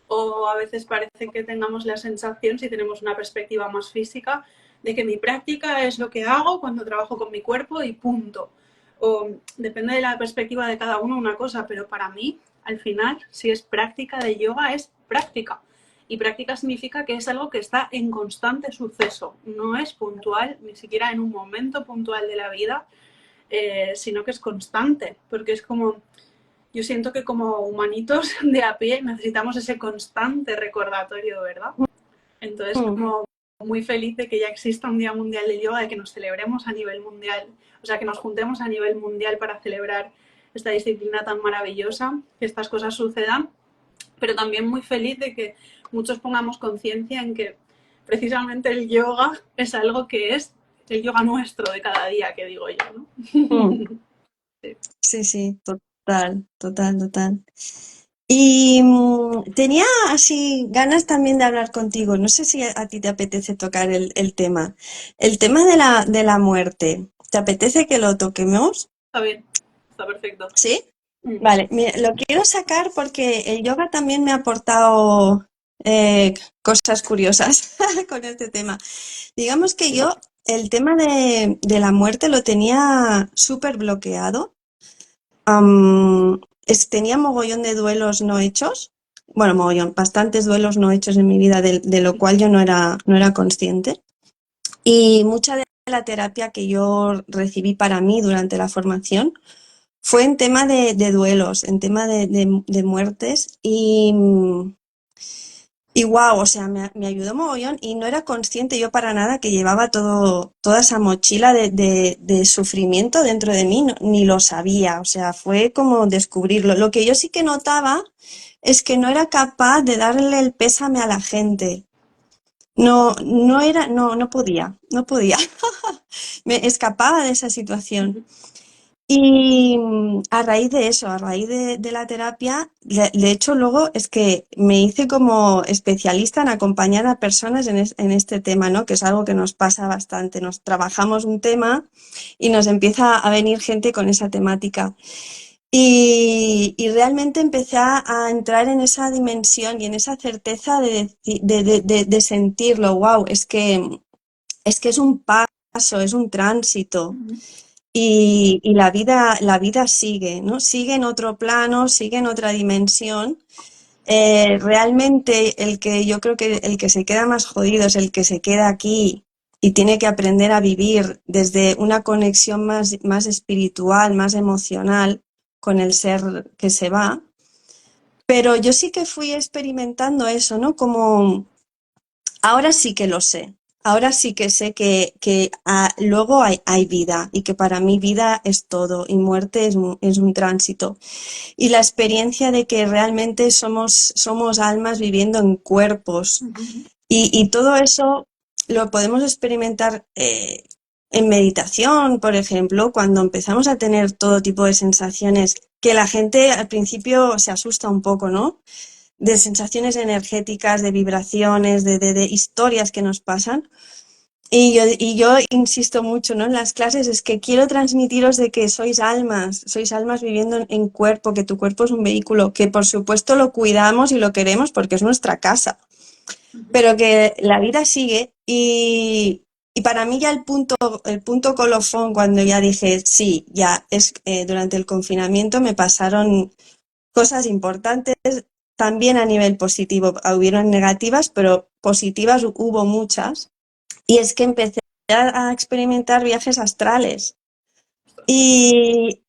O a veces parece que tengamos la sensación, si tenemos una perspectiva más física, de que mi práctica es lo que hago cuando trabajo con mi cuerpo y punto. O depende de la perspectiva de cada uno una cosa, pero para mí, al final, si es práctica de yoga, es práctica. Y práctica significa que es algo que está en constante suceso, no es puntual, ni siquiera en un momento puntual de la vida, sino que es constante, porque es como, yo siento que como humanitos de a pie necesitamos ese constante recordatorio, ¿verdad? Entonces, Mm. como muy feliz de que ya exista un Día Mundial de Yoga, de que nos celebremos a nivel mundial, o sea, que nos juntemos a nivel mundial para celebrar esta disciplina tan maravillosa, que estas cosas sucedan, pero también muy feliz de que muchos pongamos conciencia en que precisamente el yoga es algo que es el yoga nuestro de cada día, que digo yo, ¿no? Mm. Sí. Sí, sí, total, total, total. Y tenía así ganas también de hablar contigo. No sé si a ti te apetece tocar el tema. El tema de la muerte. ¿Te apetece que lo toquemos? Está bien, está perfecto. ¿Sí? Mm. Vale, mira, lo quiero sacar porque el yoga también me ha aportado cosas curiosas con este tema. Digamos que yo el tema de la muerte lo tenía súper bloqueado. Tenía mogollón de duelos no hechos. Bueno, mogollón, bastantes duelos no hechos en mi vida, de lo cual yo no era consciente. Y mucha de la terapia que yo recibí para mí durante la formación fue en tema de duelos, en tema de muertes y wow, o sea, me ayudó mogollón y no era consciente yo para nada que llevaba toda esa mochila de sufrimiento dentro de mí, ni lo sabía, o sea, fue como descubrirlo. Lo que yo sí que notaba es que no era capaz de darle el pésame a la gente. No podía, no podía. Me escapaba de esa situación. Y a raíz de eso, a raíz de la terapia, de hecho luego es que me hice como especialista en acompañar a personas en este tema, ¿no? Que es algo que nos pasa bastante. Nos trabajamos un tema y nos empieza a venir gente con esa temática. Y realmente empecé a entrar en esa dimensión y en esa certeza de sentirlo. Wow, es que es un paso, es un tránsito. Y la vida sigue, ¿no? Sigue en otro plano, sigue en otra dimensión. Realmente yo creo que el que se queda más jodido es el que se queda aquí y tiene que aprender a vivir desde una conexión más espiritual, más emocional con el ser que se va. Pero yo sí que fui experimentando eso, ¿no? Como ahora sí que lo sé. Ahora sí que sé que luego hay vida y que para mí vida es todo y muerte es un tránsito. Y la experiencia de que realmente somos almas viviendo en cuerpos y todo eso lo podemos experimentar en meditación, por ejemplo, cuando empezamos a tener todo tipo de sensaciones que la gente al principio se asusta un poco, ¿no? De sensaciones energéticas, de vibraciones, de historias que nos pasan. Y yo insisto mucho, ¿no? En las clases es que quiero transmitiros de que sois almas viviendo en cuerpo, que tu cuerpo es un vehículo, que por supuesto lo cuidamos y lo queremos porque es nuestra casa, pero que la vida sigue y para mí ya el punto colofón cuando ya dije, sí, ya es, durante el confinamiento me pasaron cosas importantes, también a nivel positivo, hubieron negativas, pero positivas hubo muchas. Y es que empecé a experimentar viajes astrales. Y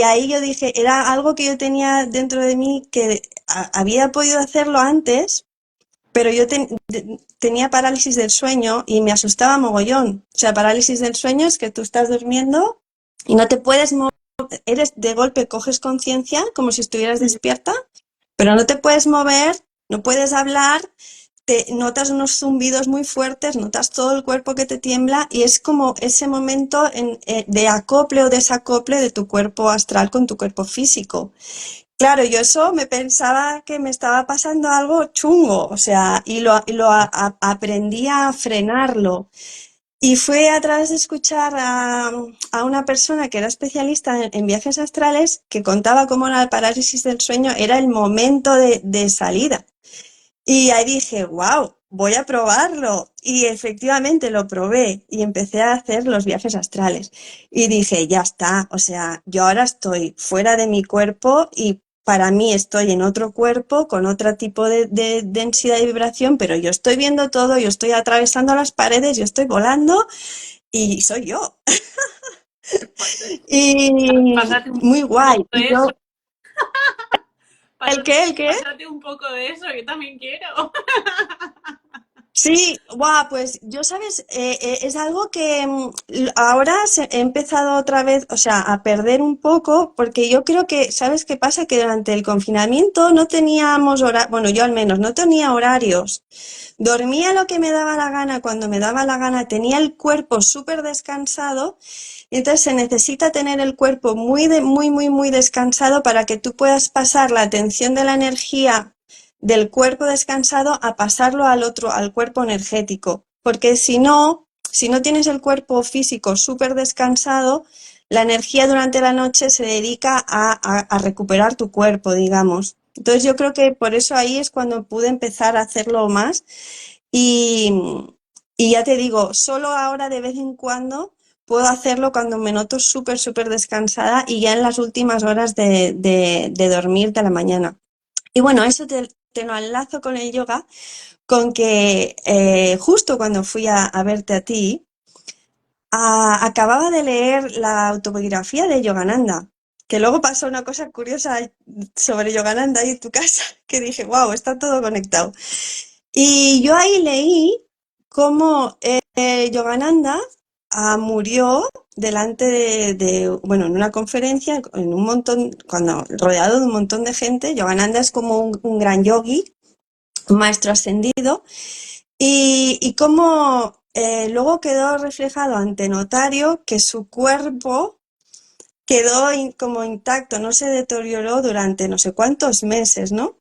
ahí yo dije, era algo que yo tenía dentro de mí que había podido hacerlo antes, pero yo tenía parálisis del sueño y me asustaba mogollón. O sea, parálisis del sueño es que tú estás durmiendo y no te puedes mover, eres de golpe, coges conciencia como si estuvieras despierta, pero no te puedes mover, no puedes hablar, te notas unos zumbidos muy fuertes, notas todo el cuerpo que te tiembla y es como ese momento de acople o desacople de tu cuerpo astral con tu cuerpo físico. Claro, yo eso me pensaba que me estaba pasando algo chungo, o sea, y aprendí a frenarlo. Y fue a través de escuchar a una persona que era especialista en viajes astrales que contaba cómo la parálisis del sueño era el momento de salida. Y ahí dije, wow, voy a probarlo. Y efectivamente lo probé y empecé a hacer los viajes astrales. Y dije, ya está, o sea, yo ahora estoy fuera de mi cuerpo y para mí estoy en otro cuerpo con otro tipo de densidad y vibración, pero yo estoy viendo todo, yo estoy atravesando las paredes, yo estoy volando y soy yo. Y Pásate un muy poco guay. Y de eso, yo, ¿el qué? ¿El qué? pásate un poco de eso, yo también quiero. Sí, guau, pues yo sabes, es algo que ahora he empezado otra vez, o sea, a perder un poco, porque yo creo que, ¿sabes qué pasa? Que durante el confinamiento no teníamos horarios, bueno, yo al menos no tenía horarios. Dormía lo que me daba la gana cuando me daba la gana, tenía el cuerpo súper descansado, y entonces se necesita tener el cuerpo muy descansado para que tú puedas pasar la atención de la energía del cuerpo descansado a pasarlo al otro, al cuerpo energético. Porque si no tienes el cuerpo físico súper descansado, la energía durante la noche se dedica a recuperar tu cuerpo, digamos. Entonces yo creo que por eso ahí es cuando pude empezar a hacerlo más y, y ya te digo, solo ahora de vez en cuando puedo hacerlo cuando me noto súper descansada y ya en las últimas horas de dormir de la mañana. Y bueno, eso te lo enlazo con el yoga, con que justo cuando fui a verte a ti, acababa de leer la autobiografía de Yogananda, que luego pasó una cosa curiosa sobre Yogananda ahí en tu casa, que dije, wow, está todo conectado. Y yo ahí leí cómo Yogananda murió delante bueno, en una conferencia, en un montón, cuando rodeado de un montón de gente. Yogananda es como un gran yogi, un maestro ascendido, y cómo luego quedó reflejado ante notario que su cuerpo quedó como intacto, no se deterioró durante no sé cuántos meses, ¿no?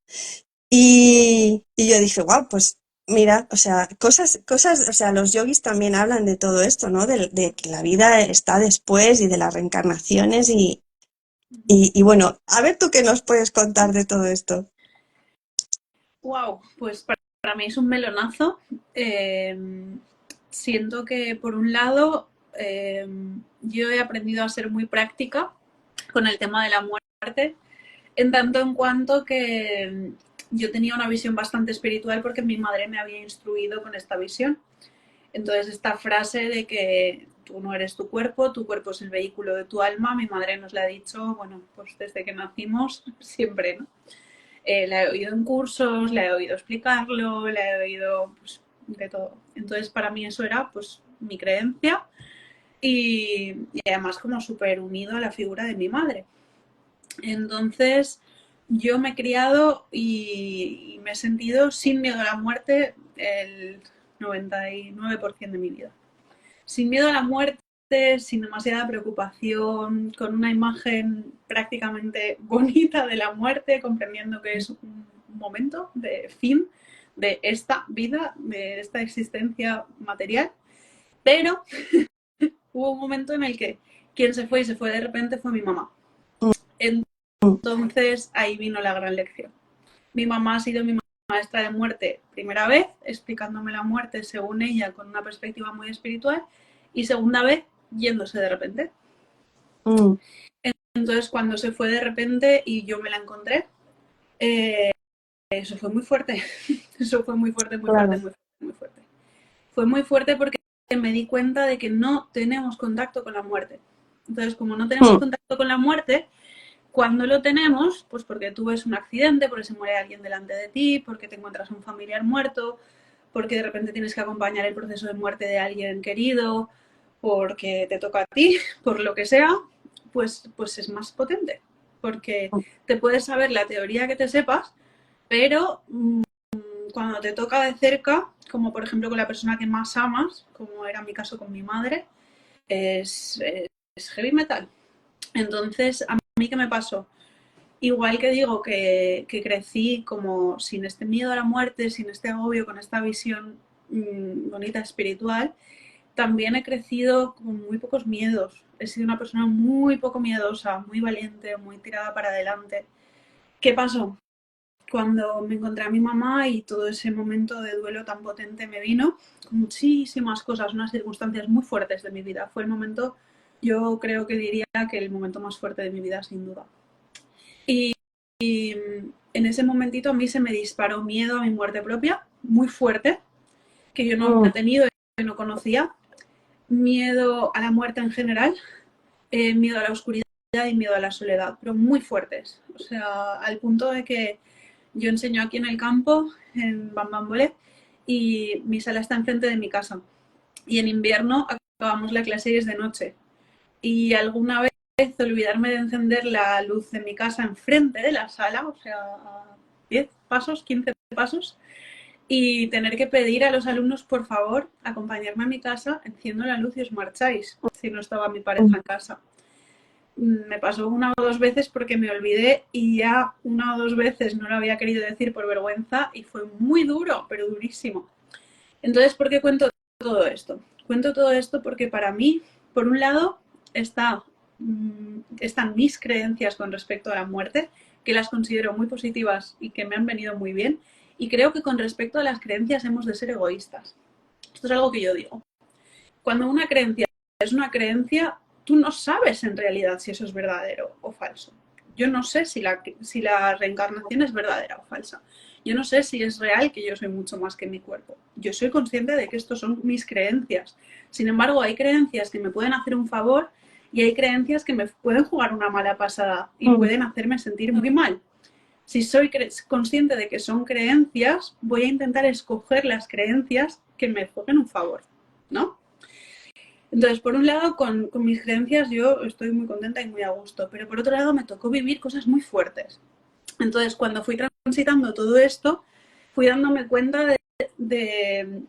Y yo dije, wow, pues mira, o sea, o sea, los yogis también hablan de todo esto, ¿no? De que la vida está después y de las reencarnaciones y bueno, a ver tú qué nos puedes contar de todo esto. Wow, pues para mí es un melonazo. Eh, Siento que por un lado yo he aprendido a ser muy práctica con el tema de la muerte, en tanto en cuanto que yo tenía una visión bastante espiritual porque mi madre me había instruido con esta visión. Entonces esta frase de que tú no eres tu cuerpo es el vehículo de tu alma, mi madre nos la ha dicho, bueno, pues desde que nacimos siempre, ¿no? La he oído en cursos, la he oído explicarlo, la he oído pues, de todo. Entonces para mí eso era pues mi creencia y además como súper unido a la figura de mi madre. Entonces yo me he criado y me he sentido sin miedo a la muerte el 99% de mi vida. Sin miedo a la muerte, sin demasiada preocupación, con una imagen prácticamente bonita de la muerte, comprendiendo que es un momento de fin de esta vida, de esta existencia material. Pero hubo un momento en el que quien se fue y se fue de repente fue mi mamá. Entonces ahí vino la gran lección. Mi mamá ha sido mi maestra de muerte primera vez, explicándome la muerte según ella con una perspectiva muy espiritual, y segunda vez yéndose de repente. Entonces cuando se fue de repente y yo me la encontré, eso fue muy fuerte. Eso fue muy fuerte, muy Claro. fuerte, muy fuerte, muy fuerte. Fue muy fuerte porque me di cuenta de que no tenemos contacto con la muerte. Entonces, como no tenemos contacto con la muerte, cuando lo tenemos, pues porque tú ves un accidente, porque se muere alguien delante de ti, porque te encuentras un familiar muerto, porque de repente tienes que acompañar el proceso de muerte de alguien querido, porque te toca a ti, por lo que sea, pues es más potente. Porque te puedes saber la teoría que te sepas, pero cuando te toca de cerca, como por ejemplo con la persona que más amas, como era mi caso con mi madre, es heavy metal. Entonces, ¿a mí qué me pasó? Igual que digo que crecí como sin este miedo a la muerte, sin este agobio, con esta visión bonita espiritual, también he crecido con muy pocos miedos. He sido una persona muy poco miedosa, muy valiente, muy tirada para adelante. ¿Qué pasó? Cuando me encontré a mi mamá y todo ese momento de duelo tan potente me vino, con muchísimas cosas, unas circunstancias muy fuertes de mi vida. Fue el momento, yo creo que diría que el momento más fuerte de mi vida, sin duda. Y en ese momentito a mí se me disparó miedo a mi muerte propia, muy fuerte, que yo no había tenido, que no conocía. Miedo a la muerte en general, miedo a la oscuridad y miedo a la soledad, pero muy fuertes. O sea, al punto de que yo enseño aquí en el campo, en Bambambole, y mi sala está enfrente de mi casa. Y en invierno acabamos la clase y es de noche. Y alguna vez olvidarme de encender la luz de mi casa enfrente de la sala, o sea, a 10 pasos, 15 pasos, y tener que pedir a los alumnos, por favor, acompañarme a mi casa, enciendo la luz y os marcháis, si no estaba mi pareja en casa. Me pasó una o dos veces porque me olvidé y ya una o dos veces no lo había querido decir por vergüenza y fue muy duro, pero durísimo. Entonces, ¿por qué cuento todo esto? Cuento todo esto porque para mí, por un lado, están mis creencias con respecto a la muerte, que las considero muy positivas y que me han venido muy bien. Y creo que con respecto a las creencias hemos de ser egoístas. Esto es algo que yo digo. Cuando una creencia es una creencia, tú no sabes en realidad si eso es verdadero o falso. Yo no sé si la reencarnación es verdadera o falsa. Yo no sé si es real que yo soy mucho más que mi cuerpo. Yo soy consciente de que estos son mis creencias. Sin embargo, hay creencias que me pueden hacer un favor y hay creencias que me pueden jugar una mala pasada y pueden hacerme sentir muy mal. Si soy consciente de que son creencias, voy a intentar escoger las creencias que me jueguen un favor, ¿no? Entonces, por un lado, con mis creencias yo estoy muy contenta y muy a gusto, pero por otro lado me tocó vivir cosas muy fuertes. Entonces, cuando fui transitando todo esto, fui dándome cuenta de...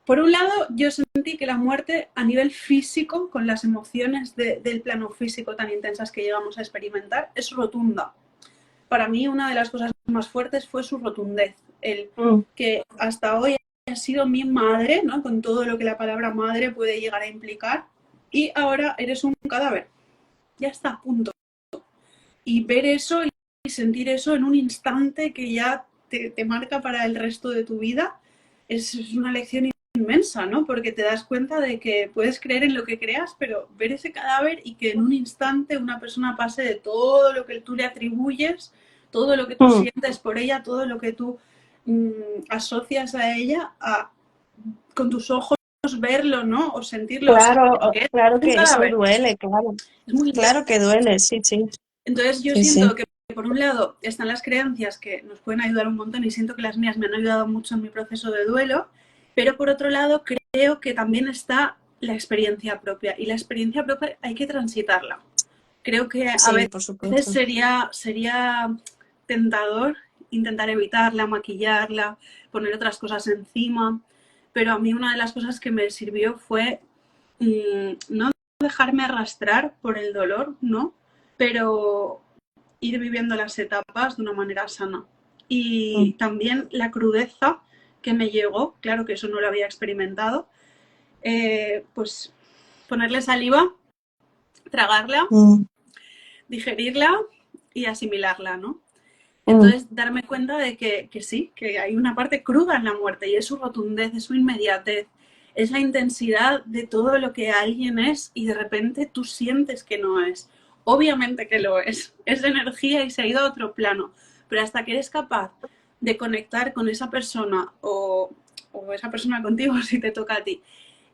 Por un lado, yo sentí que la muerte a nivel físico, con las emociones del plano físico tan intensas que llegamos a experimentar, es rotunda. Para mí, una de las cosas más fuertes fue su rotundez. El que hasta hoy ha sido mi madre, ¿no? Con todo lo que la palabra madre puede llegar a implicar, y ahora eres un cadáver. Ya está, punto. Y ver eso y sentir eso en un instante que ya te marca para el resto de tu vida es una lección inmensa, ¿no? Porque te das cuenta de que puedes creer en lo que creas, pero ver ese cadáver y que en un instante una persona pase de todo lo que tú le atribuyes, todo lo que tú sientes por ella, todo lo que tú asocias a ella, con tus ojos verlo, ¿no? O sentirlo. Claro, O sea, claro un que eso cadáver. duele, claro. Es muy intenso. Claro que duele, sí, sí. Entonces yo Sí, siento sí. que por un lado están las creencias que nos pueden ayudar un montón y siento que las mías me han ayudado mucho en mi proceso de duelo, pero por otro lado creo que también está la experiencia propia y la experiencia propia hay que transitarla. Creo que a Sí, por veces supuesto. sería tentador intentar evitarla, maquillarla, poner otras cosas encima, pero a mí una de las cosas que me sirvió fue no dejarme arrastrar por el dolor, ¿no? Pero ir viviendo las etapas de una manera sana. Y también la crudeza que me llegó, claro que eso no lo había experimentado, pues ponerle saliva, tragarla, mm, digerirla y asimilarla, ¿no? mm, Entonces, darme cuenta de que sí, que hay una parte cruda en la muerte y es su rotundez, es su inmediatez, es la intensidad de todo lo que alguien es y de repente tú sientes que no es. Obviamente que lo es energía y se ha ido a otro plano, pero hasta que eres capaz de conectar con esa persona o esa persona contigo si te toca a ti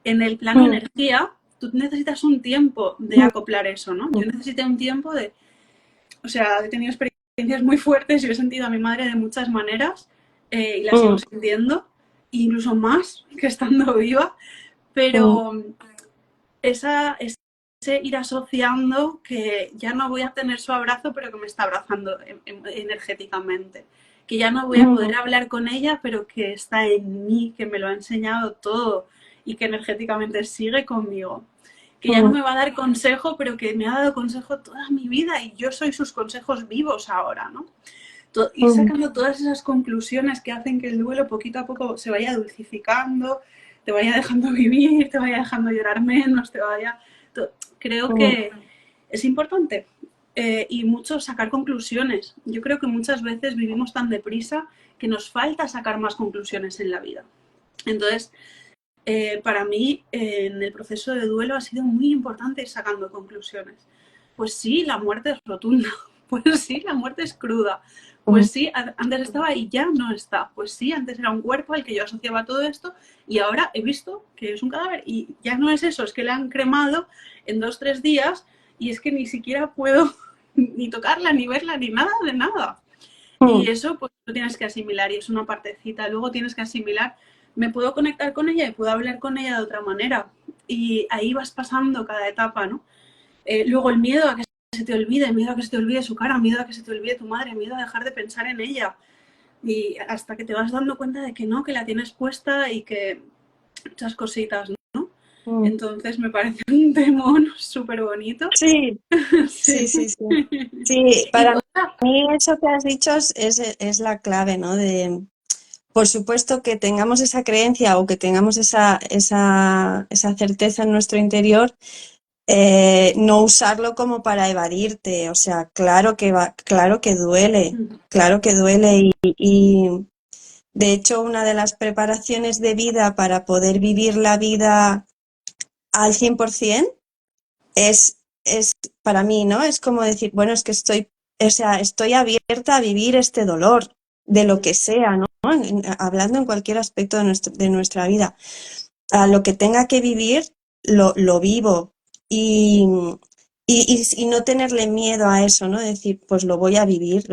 en el plano mm, energía, tú necesitas un tiempo de acoplar eso, ¿no? mm, Yo necesité un tiempo de, o sea, he tenido experiencias muy fuertes y he sentido a mi madre de muchas maneras y la sigo mm, sintiendo, incluso más que estando viva, mm, pero ese ir asociando que ya no voy a tener su abrazo, pero que me está abrazando energéticamente, que ya no voy a mm, poder hablar con ella, pero que está en mí, que me lo ha enseñado todo y que energéticamente sigue conmigo, que ya no mm, me va a dar consejo, pero que me ha dado consejo toda mi vida y yo soy sus consejos vivos ahora, ¿no? Ir mm, sacando todas esas conclusiones que hacen que el duelo poquito a poco se vaya dulcificando, te vaya dejando vivir, te vaya dejando llorar menos, te vaya... Creo mm, que es importante y mucho sacar conclusiones. Yo creo que muchas veces vivimos tan deprisa que nos falta sacar más conclusiones en la vida. Entonces, para mí, en el proceso de duelo ha sido muy importante ir sacando conclusiones. Pues sí, la muerte es rotunda. Pues sí, la muerte es cruda. mm, Pues sí, antes estaba y ya no está. Pues sí, antes era un cuerpo al que yo asociaba todo esto y ahora he visto que es un cadáver y ya no es eso, es que le han cremado en 2, 3 días y es que ni siquiera puedo ni tocarla, ni verla, ni nada de nada. Y mm. eso pues lo tienes que asimilar y es una partecita. Luego tienes que asimilar, me puedo conectar con ella y puedo hablar con ella de otra manera. Y ahí vas pasando cada etapa, ¿no? Luego el miedo a que se te olvide, miedo a que se te olvide su cara, miedo a que se te olvide tu madre, miedo a dejar de pensar en ella. Y hasta que te vas dando cuenta de que no, que la tienes puesta y que muchas cositas, ¿no? Mm. Entonces me parece un temón súper bonito. Sí, sí, Sí. sí, sí. Sí, Y para otra, mí eso que has dicho es la clave, ¿no? Por supuesto que tengamos esa creencia o que tengamos esa certeza en nuestro interior, no usarlo como para evadirte. O sea, claro que duele y de hecho una de las preparaciones de vida para poder vivir la vida al 100% es para mí, ¿no? Es como decir, bueno, es que o sea, estoy abierta a vivir este dolor, de lo que sea, ¿no? Hablando en cualquier aspecto de nuestra vida. A lo que tenga que vivir, lo vivo. Y, y no tenerle miedo a eso, ¿no? Decir, pues lo voy a vivir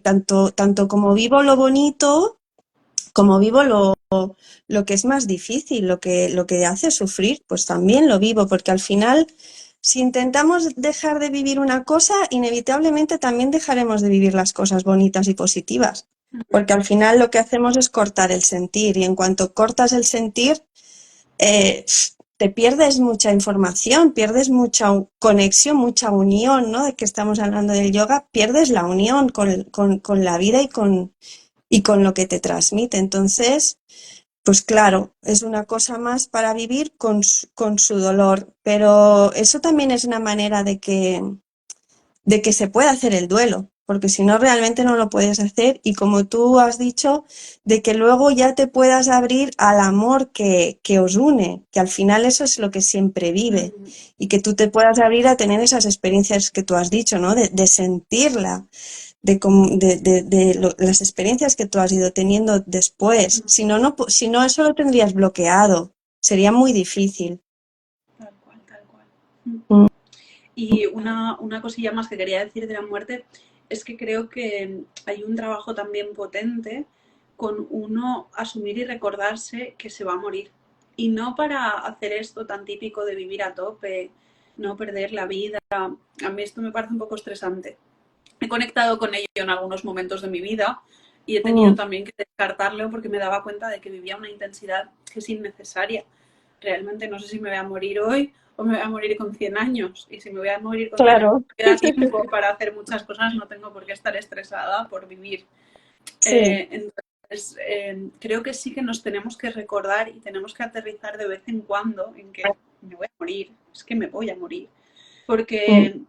tanto como vivo lo bonito, como vivo lo que es más difícil, lo que hace sufrir, pues también lo vivo, porque al final, si intentamos dejar de vivir una cosa, inevitablemente también dejaremos de vivir las cosas bonitas y positivas, porque al final lo que hacemos es cortar el sentir, y en cuanto cortas el sentir, eh, te pierdes mucha información, pierdes mucha conexión, mucha unión, ¿no? De que estamos hablando del yoga, pierdes la unión con la vida y con lo que te transmite. Entonces, pues claro, es una cosa más para vivir con su dolor, pero eso también es una manera de que se pueda hacer el duelo, porque si no realmente no lo puedes hacer y como tú has dicho, de que luego ya te puedas abrir al amor que os une, que al final eso es lo que siempre vive y que tú te puedas abrir a tener esas experiencias que tú has dicho, ¿no? De sentirla, las experiencias que tú has ido teniendo después. Si no, si no, eso lo tendrías bloqueado. Sería muy difícil. tal cual, tal cual. Mm, Y una cosilla más que quería decir de la muerte es que creo que hay un trabajo también potente con uno asumir y recordarse que se va a morir. Y no para hacer esto tan típico de vivir a tope, no perder la vida. A mí esto me parece un poco estresante. He conectado con ello en algunos momentos de mi vida y he tenido mm, también que descartarlo porque me daba cuenta de que vivía una intensidad que es innecesaria. Realmente no sé si me voy a morir hoy o me voy a morir con 100 años. Y si me voy a morir con 100 años, claro, me queda tiempo para hacer muchas cosas, no tengo por qué estar estresada por vivir. sí. Entonces, creo que sí que nos tenemos que recordar y tenemos que aterrizar de vez en cuando en que me voy a morir, es que me voy a morir. Porque,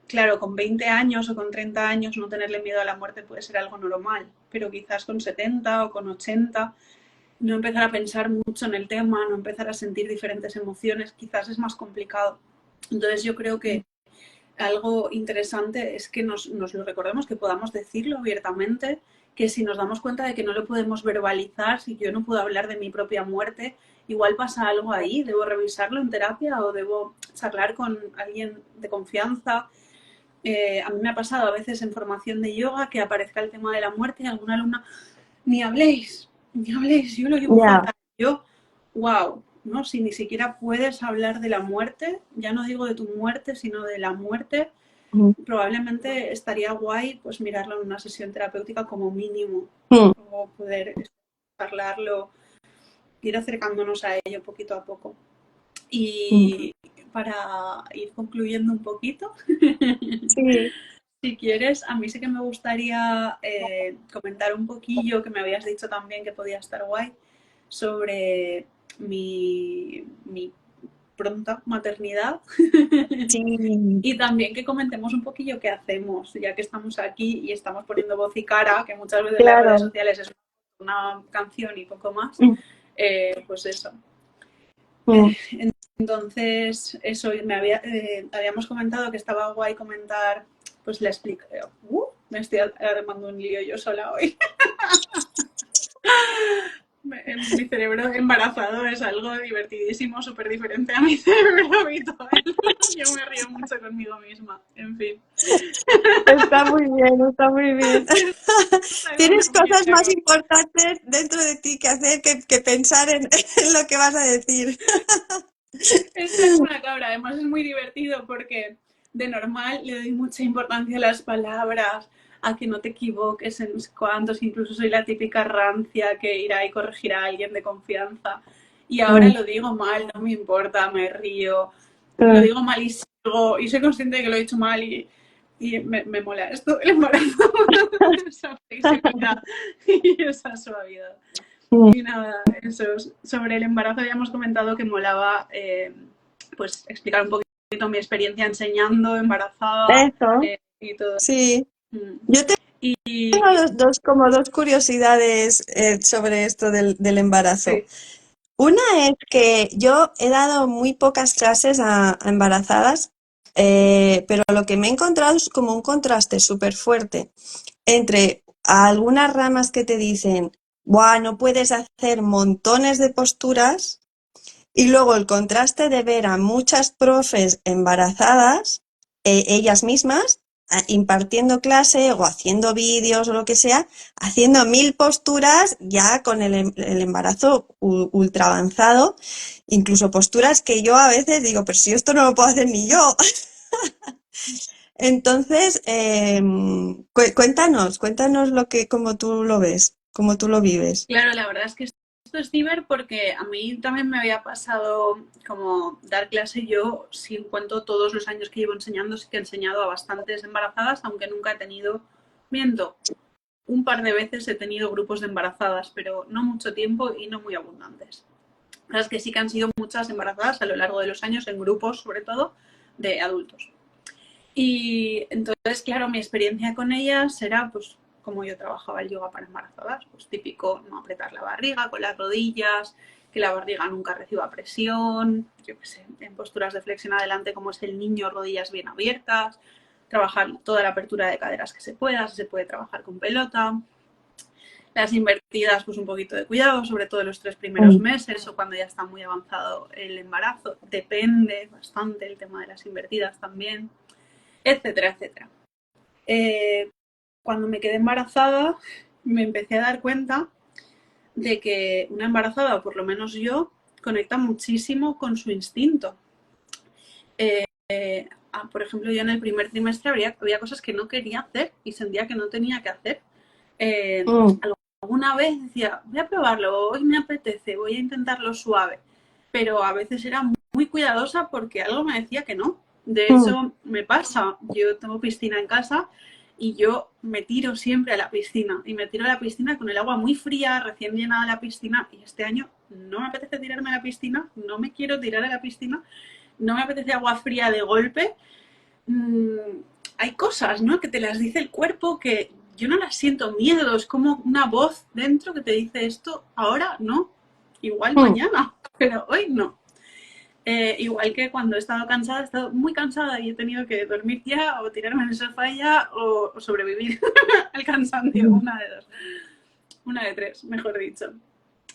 claro, con 20 años o con 30 años no tenerle miedo a la muerte puede ser algo normal, pero quizás con 70 o con 80 no empezar a pensar mucho en el tema, no empezar a sentir diferentes emociones, quizás es más complicado. Entonces yo creo que algo interesante es que nos lo recordemos, que podamos decirlo abiertamente, que si nos damos cuenta de que no lo podemos verbalizar, si yo no puedo hablar de mi propia muerte, igual pasa algo ahí, debo revisarlo en terapia o debo charlar con alguien de confianza. A mí me ha pasado a veces en formación de yoga que aparezca el tema de la muerte y alguna alumna, ni habléis, ni habléis, yo lo llevo Ya. fatal. Yo, wow, ¿no? Si ni siquiera puedes hablar de la muerte, ya no digo de tu muerte, sino de la muerte, Mm. probablemente estaría guay pues mirarlo en una sesión terapéutica como mínimo, Mm. o poder hablarlo, ir acercándonos a ello poquito a poco. Mm. Y para ir concluyendo un poquito, Sí. si quieres, a mí sí que me gustaría comentar un poquillo, que me habías dicho también que podía estar guay, sobre mi pronta maternidad. Sí. Y también que comentemos un poquillo qué hacemos, ya que estamos aquí y estamos poniendo voz y cara, que muchas veces las redes Claro. sociales es una canción y poco más, Mm. pues eso. Mm. Entonces, eso, habíamos comentado que estaba guay comentar, pues le explico, me estoy armando un lío yo sola hoy. Mi cerebro embarazado es algo divertidísimo, súper diferente a mi cerebro habitual. Yo me río mucho conmigo misma, en fin. Está muy bien, está muy bien. Algo una Tienes cosas más mierda. importantes dentro de ti que hacer que pensar en lo que vas a decir. Esto es una cabra, además es muy divertido porque de normal le doy mucha importancia a las palabras, a que no te equivoques en cuantos, incluso soy la típica rancia que irá y corregirá a alguien de confianza. Y ahora Mm. lo digo mal, no me importa, me río, lo Mm. digo mal y sigo, y soy consciente de que lo he dicho mal y me mola esto, el embarazo, esa flexibilidad y esa suavidad. Mm. Y nada, eso, sobre el embarazo habíamos comentado que molaba pues explicar un poquito mi experiencia enseñando, embarazada Eso, y todo. sí. Mm. Yo Y tengo como dos curiosidades sobre esto del embarazo. sí, Una es que yo he dado muy pocas clases a embarazadas, pero lo que me he encontrado es como un contraste súper fuerte entre algunas ramas que te dicen, buah, no puedes hacer montones de posturas, y luego el contraste de ver a muchas profes embarazadas, ellas mismas, impartiendo clase o haciendo vídeos o lo que sea, haciendo 1000 posturas ya con el embarazo ultra avanzado, incluso posturas que yo a veces digo, pero si esto no lo puedo hacer ni yo. Entonces, cuéntanos lo que, cómo tú lo ves, cómo tú lo vives. claro, la verdad es que esto es ciber porque a mí también me había pasado como dar clase. Yo, si cuento todos los años que llevo enseñando, sí que he enseñado a bastantes embarazadas, aunque nunca he tenido, miento, un par de veces he tenido grupos de embarazadas, pero no mucho tiempo y no muy abundantes. Las que sí que han sido muchas embarazadas a lo largo de los años, en grupos sobre todo, de adultos. Y entonces, claro, mi experiencia con ellas era pues como yo trabajaba el yoga para embarazadas, pues típico no apretar la barriga con las rodillas, que la barriga nunca reciba presión, yo qué sé, en posturas de flexión adelante como es el niño, rodillas bien abiertas, trabajar toda la apertura de caderas que se pueda, si se puede trabajar con pelota. Las invertidas, pues un poquito de cuidado, sobre todo en los 3 primeros Mm. meses o cuando ya está muy avanzado el embarazo. Depende bastante el tema de las invertidas también, etcétera, etcétera. Eh, Cuando me quedé embarazada, me empecé a dar cuenta de que una embarazada, o por lo menos yo, conecta muchísimo con su instinto. Por ejemplo, yo en el primer trimestre había cosas que no quería hacer y sentía que no tenía que hacer. Eh, Mm. Alguna vez decía, voy a probarlo, hoy me apetece, voy a intentarlo suave, pero a veces era muy cuidadosa porque algo me decía que no. De Mm. hecho, me pasa, yo tengo piscina en casa y yo me tiro siempre a la piscina y me tiro a la piscina con el agua muy fría, recién llenada la piscina y este año no me apetece tirarme a la piscina, no me quiero tirar a la piscina, no me apetece agua fría de golpe. Mm, hay cosas, ¿no? Que te las dice el cuerpo que yo no las siento miedo, es como una voz dentro que te dice esto, ahora no, igual Mm, mañana, pero hoy no. Igual que cuando he estado cansada, he estado muy cansada y he tenido que dormir ya o tirarme en el sofá ya o sobrevivir al cansancio, mm, una de dos, una de tres, mejor dicho.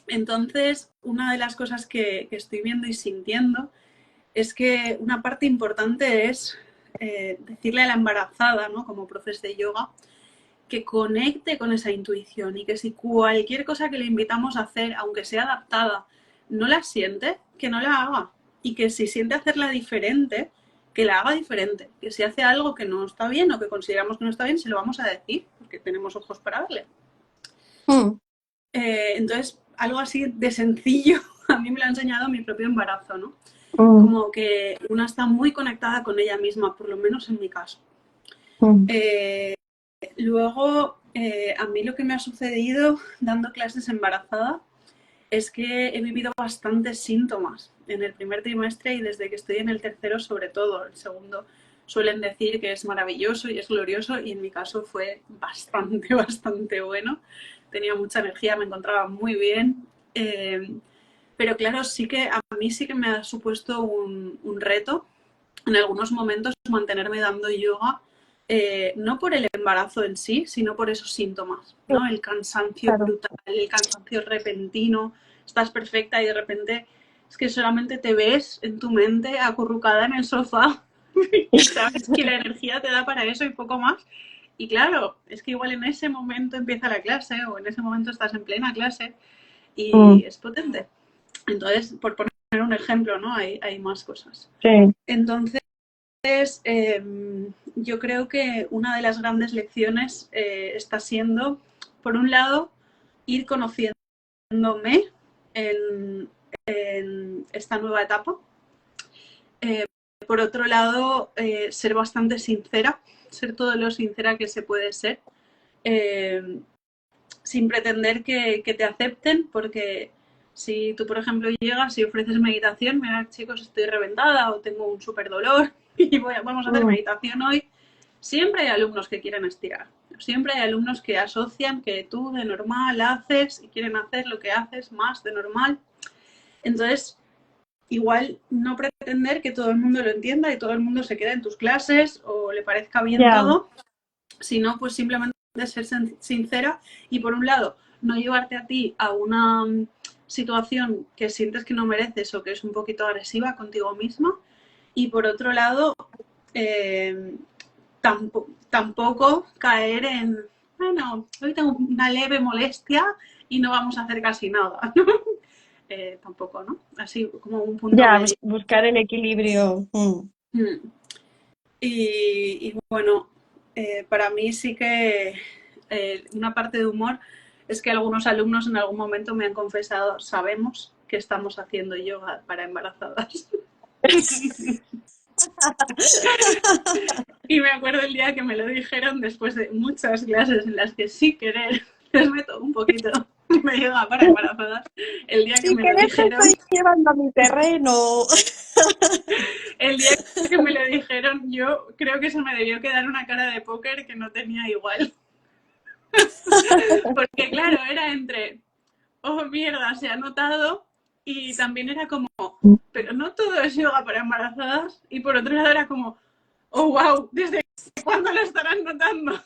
Entonces, una de las cosas que estoy viendo y sintiendo es que una parte importante es decirle a la embarazada, ¿no? Como profes de yoga, que conecte con esa intuición y que si cualquier cosa que le invitamos a hacer, aunque sea adaptada, no la siente, que no la haga. Y que si siente hacerla diferente, que la haga diferente. Que si hace algo que no está bien o que consideramos que no está bien, se lo vamos a decir, porque tenemos ojos para verle. mm, Entonces, algo así de sencillo, a mí me lo ha enseñado mi propio embarazo, ¿no? mm, Como que una está muy conectada con ella misma, por lo menos en mi caso. mm, Eh, Luego, a mí lo que me ha sucedido dando clases embarazada es que he vivido bastantes síntomas en el primer trimestre y desde que estoy en el tercero sobre todo. El segundo suelen decir que es maravilloso y es glorioso y en mi caso fue bastante, bastante bueno. Tenía mucha energía, me encontraba muy bien. Pero claro, sí que a mí sí que me ha supuesto un reto en algunos momentos mantenerme dando yoga, no por el embarazo en sí, sino por esos síntomas, mm, ¿no? El cansancio claro. brutal, el cansancio repentino, estás perfecta y de repente es que solamente te ves en tu mente acurrucada en el sofá y sabes que la energía te da para eso y poco más. Y claro, es que igual en ese momento empieza la clase o en ese momento estás en plena clase y Mm, es potente. Entonces, por poner un ejemplo, ¿no? Hay más cosas. sí. Entonces, yo creo que una de las grandes lecciones está siendo, por un lado, ir conociéndome en, en esta nueva etapa. Por otro lado, ser bastante sincera, ser todo lo sincera que se puede ser, eh, sin pretender que te acepten, porque si tú, por ejemplo, llegas y ofreces meditación, mira, chicos, estoy reventada o tengo un súper dolor y vamos a hacer Mm, meditación hoy, siempre hay alumnos que quieren estirar. Siempre hay alumnos que asocian que tú de normal haces y quieren hacer lo que haces más de normal. Entonces, igual no pretender que todo el mundo lo entienda y todo el mundo se quede en tus clases o le parezca bien ya, todo, sino pues simplemente ser sincera y por un lado no llevarte a ti a una situación que sientes que no mereces o que es un poquito agresiva contigo misma y por otro lado eh, tampoco caer en, bueno, hoy tengo una leve molestia y no vamos a hacer casi nada. Tampoco, ¿no? Así como un punto ya, medio. buscar el equilibrio. Mm. Mm. Y bueno, para mí sí que una parte de humor es que algunos alumnos en algún momento me han confesado, sabemos que estamos haciendo yoga para embarazadas. Y me acuerdo el día que me lo dijeron después de muchas clases en las que sí querer les meto un poquito de yoga para embarazadas. El día que Sí, me que lo te dijeron, estoy llevando a mi terreno. el día que me lo dijeron, yo creo que se me debió quedar una cara de póker que no tenía igual. Porque claro, era entre, oh mierda, se ha notado, y también era como, pero no todo es yoga para embarazadas, y por otro lado era como, oh wow, ¿desde cuándo lo estarán notando?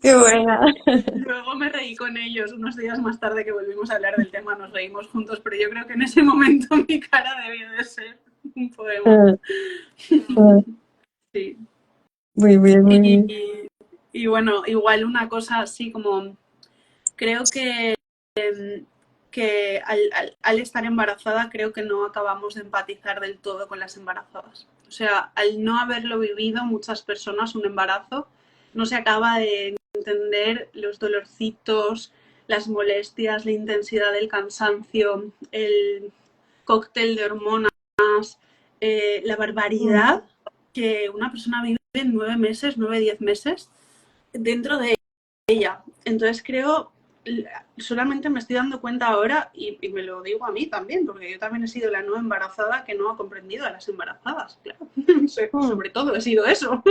Qué buena. Luego me reí con ellos unos días más tarde que volvimos a hablar del tema, nos reímos juntos, pero yo creo que en ese momento mi cara debió de ser un poema. Sí. Muy bien, muy bien. Y bueno, igual una cosa así como, creo que al estar embarazada creo que no acabamos de empatizar del todo con las embarazadas. O sea, al no haberlo vivido muchas personas un embarazo, no se acaba de entender los dolorcitos, las molestias, la intensidad del cansancio, el cóctel de hormonas, la Mm, barbaridad que una persona vive 9 meses, 9, 10 meses dentro de ella. Entonces creo, solamente me estoy dando cuenta ahora, y me lo digo a mí también, porque yo también he sido la no embarazada que no ha comprendido a las embarazadas, claro. Mm, Sobre todo he sido eso.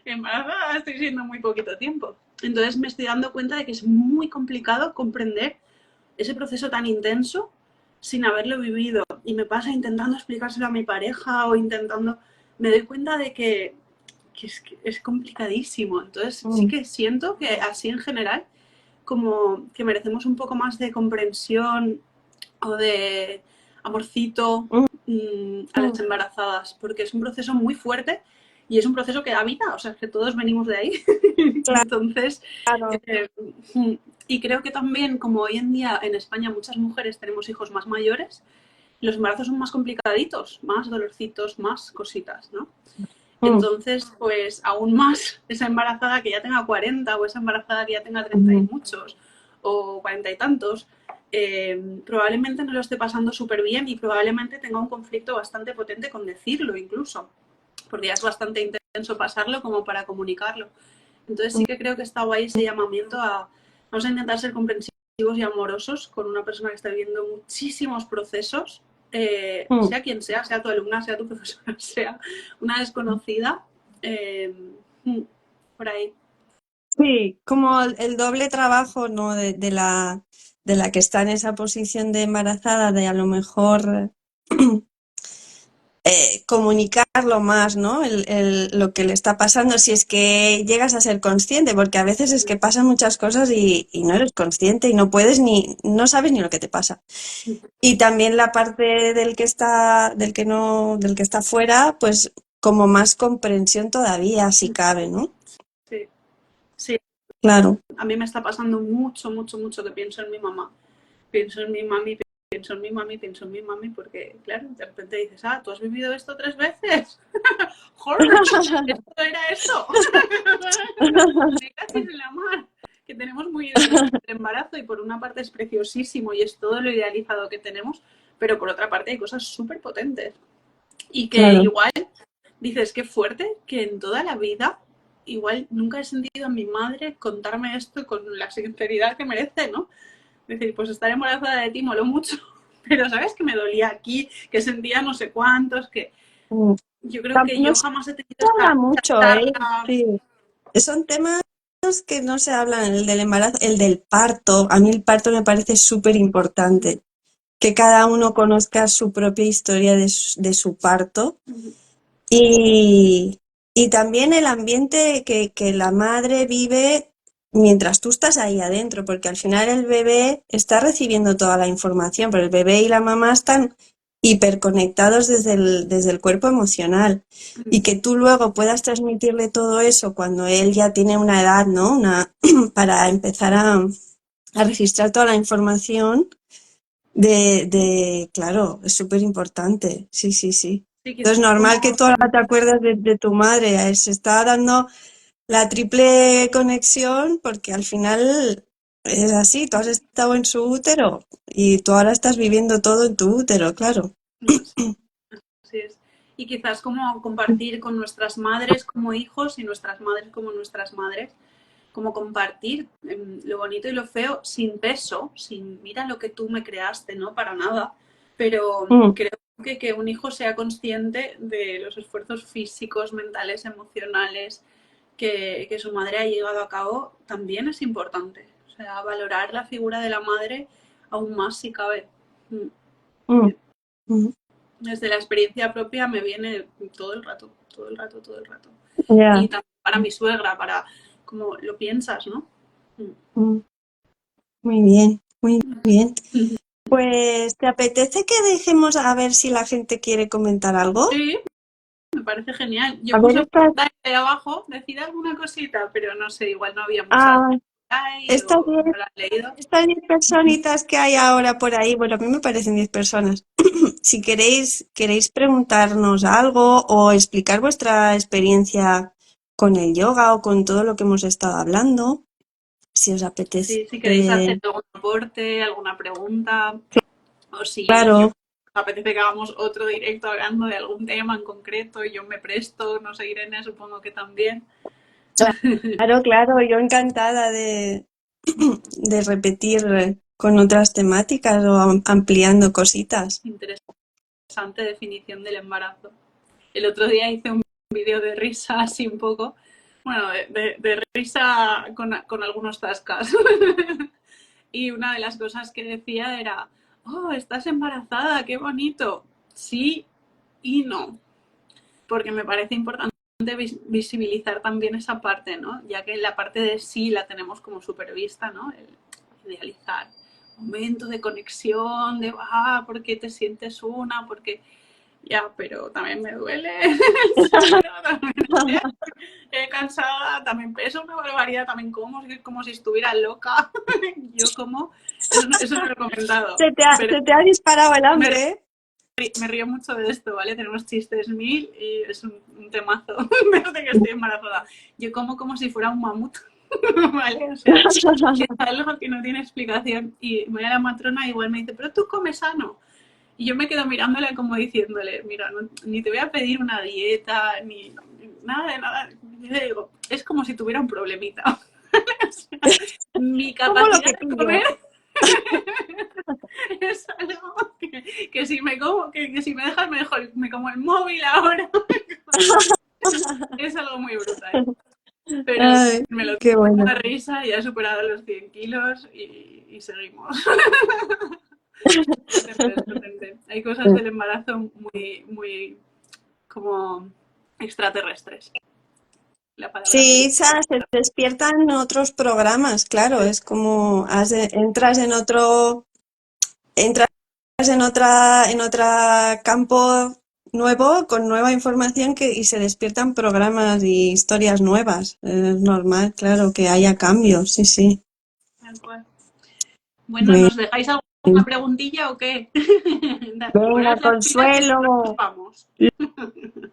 Embarazada estoy siendo muy poquito tiempo. Entonces me estoy dando cuenta de que es muy complicado comprender ese proceso tan intenso sin haberlo vivido. Y me pasa intentando explicárselo a mi pareja o intentando... Me doy cuenta de que es complicadísimo. Entonces sí mm, que siento que así en general como que merecemos un poco más de comprensión o de amorcito mm, a mm. las embarazadas, porque es un proceso muy fuerte y es un proceso que da vida, o sea, que todos venimos de ahí. Entonces, Claro. eh, y creo que también, como hoy en día en España muchas mujeres tenemos hijos más mayores, los embarazos son más complicaditos, más dolorcitos, más cositas, ¿no? Mm, Entonces, pues aún más esa embarazada que ya tenga 40 o esa embarazada que ya tenga 30 y mm, muchos o 40 y tantos, probablemente no lo esté pasando súper bien y probablemente tenga un conflicto bastante potente con decirlo incluso, porque ya es bastante intenso pasarlo como para comunicarlo. Entonces sí mm, que creo que está guay ese llamamiento a vamos a intentar ser comprensivos y amorosos con una persona que está viviendo muchísimos procesos, mm. sea quien sea, sea tu alumna, sea tu profesora, sea una desconocida, eh, por ahí. Sí, como el doble trabajo, ¿no? De la que está en esa posición de embarazada, de a lo mejor comunicarlo más, ¿no? Lo que le está pasando, si es que llegas a ser consciente, porque a veces es que pasan muchas cosas y no eres consciente y no puedes ni, no sabes ni lo que te pasa. Y también la parte del que está, del que no, del que está fuera, pues como más comprensión todavía, si cabe, ¿no? Sí, sí, Claro. a mí me está pasando mucho, mucho, mucho que pienso en mi mamá, pienso en mi mami, pienso en mi mami, pienso en mi mami, porque claro, de repente dices, ah, ¿tú has vivido esto 3 veces? ¡Joder! ¿Esto era esto? Me cachis en la mar. Que tenemos muy idealizado el embarazo y por una parte es preciosísimo y es todo lo idealizado que tenemos, pero por otra parte hay cosas súper potentes. Y que Claro. igual dices, qué fuerte, que en toda la vida igual nunca he sentido a mi madre contarme esto con la sinceridad que merece, ¿no? Es decir, pues estar embarazada de ti moló mucho, pero sabes que me dolía aquí, que sentía no sé cuántos, que Mm. yo creo que No yo se jamás he tenido habla esta mucho, ¿eh? charla. Sí. Son temas que no se hablan, el del embarazo, el del parto. A mí el parto me parece súper importante, que cada uno conozca su propia historia de su parto y, y también el ambiente que la madre vive mientras tú estás ahí adentro, porque al final el bebé está recibiendo toda la información, pero el bebé y la mamá están hiperconectados desde el cuerpo emocional. Y que tú luego puedas transmitirle todo eso cuando él ya tiene una edad, ¿no? Para empezar a registrar toda la información claro, es súper importante. Sí, sí, sí. Sí, Entonces, quizás normal que como tú ahora te acuerdas de tu madre. Se está dando la triple conexión porque al final es así. Tú has estado en su útero y tú ahora estás viviendo todo en tu útero, claro. así es. Y quizás como compartir con nuestras madres como hijos y nuestras madres como nuestras madres, como compartir lo bonito y lo feo sin peso, sin mira lo que tú me creaste, ¿no? Para nada. Pero Mm, creo que un hijo sea consciente de los esfuerzos físicos, mentales, emocionales que su madre ha llevado a cabo también es importante. O sea, valorar la figura de la madre aún más si cabe. Mm. mm, mm. Desde la experiencia propia me viene todo el rato, todo el rato, todo el rato. Y Ya. también para mi suegra, para como lo piensas, ¿no? Mm, muy bien, muy bien. Pues, ¿te apetece que dejemos a ver si la gente quiere comentar algo? Sí, me parece genial. A Yo ver, puse ahí abajo, decir alguna cosita, pero no sé, igual no había mucha ah, gente ahí estas o no la han leído. Estas 10 personitas que hay ahora por ahí, bueno, a mí me parecen 10 personas. Si queréis preguntarnos algo o explicar vuestra experiencia con el yoga o con todo lo que hemos estado hablando, si os apetece. Sí, si queréis hacer algún aporte, alguna pregunta, o si yo Claro, apetece que hagamos otro directo hablando de algún tema en concreto, y yo me presto, no sé, Irene, supongo que también. Claro, claro, yo encantada de repetir con otras temáticas o ampliando cositas. Interesante definición del embarazo. El otro día hice un vídeo de risa así un poco, bueno, de risa con algunos tascas. Y una de las cosas que decía era, oh, estás embarazada, qué bonito. Sí y no, porque me parece importante visibilizar también esa parte, ¿no? Ya que la parte de sí la tenemos como supervista, ¿no? El idealizar. Momento de conexión, de, ah, ¿por qué te sientes una? Porque ya, pero también me duele, también cansada, también peso una barbaridad, también como si estuviera loca. Yo como, eso no lo he comentado, pero Se te ha disparado el me, hambre, ¿eh? me río mucho de esto, ¿vale? Tenemos chistes mil y es un temazo desde que estoy embarazada. Yo como si fuera un mamut, ¿vale? O sea, es algo que no tiene explicación. Y voy a la matrona y igual me dice, pero tú comes sano. Y yo me quedo mirándola como diciéndole, mira, no, ni te voy a pedir una dieta, ni nada de nada. Yo le digo, es como si tuviera un problemita. O sea, mi Como lo capacidad que de comer pillo. es algo que si me como, que si me dejas mejor, me como el móvil ahora. Es algo muy brutal. Pero Ay, me lo qué tomo con bueno. la risa, ya he superado los 100 kilos y seguimos. Potente, potente. Hay cosas del embarazo muy, muy como extraterrestres. La palabra Sí, sería. se despiertan otros programas, claro, es como entras en otro, entras en otra campo nuevo, con nueva información y se despiertan programas y historias nuevas. Es normal, claro, que haya cambios, sí, sí. Tal cual. Bueno, Bueno, ¿nos dejáis alguna preguntilla o qué? venga, Poneros las pilas que si no nos Consuelo, vamos.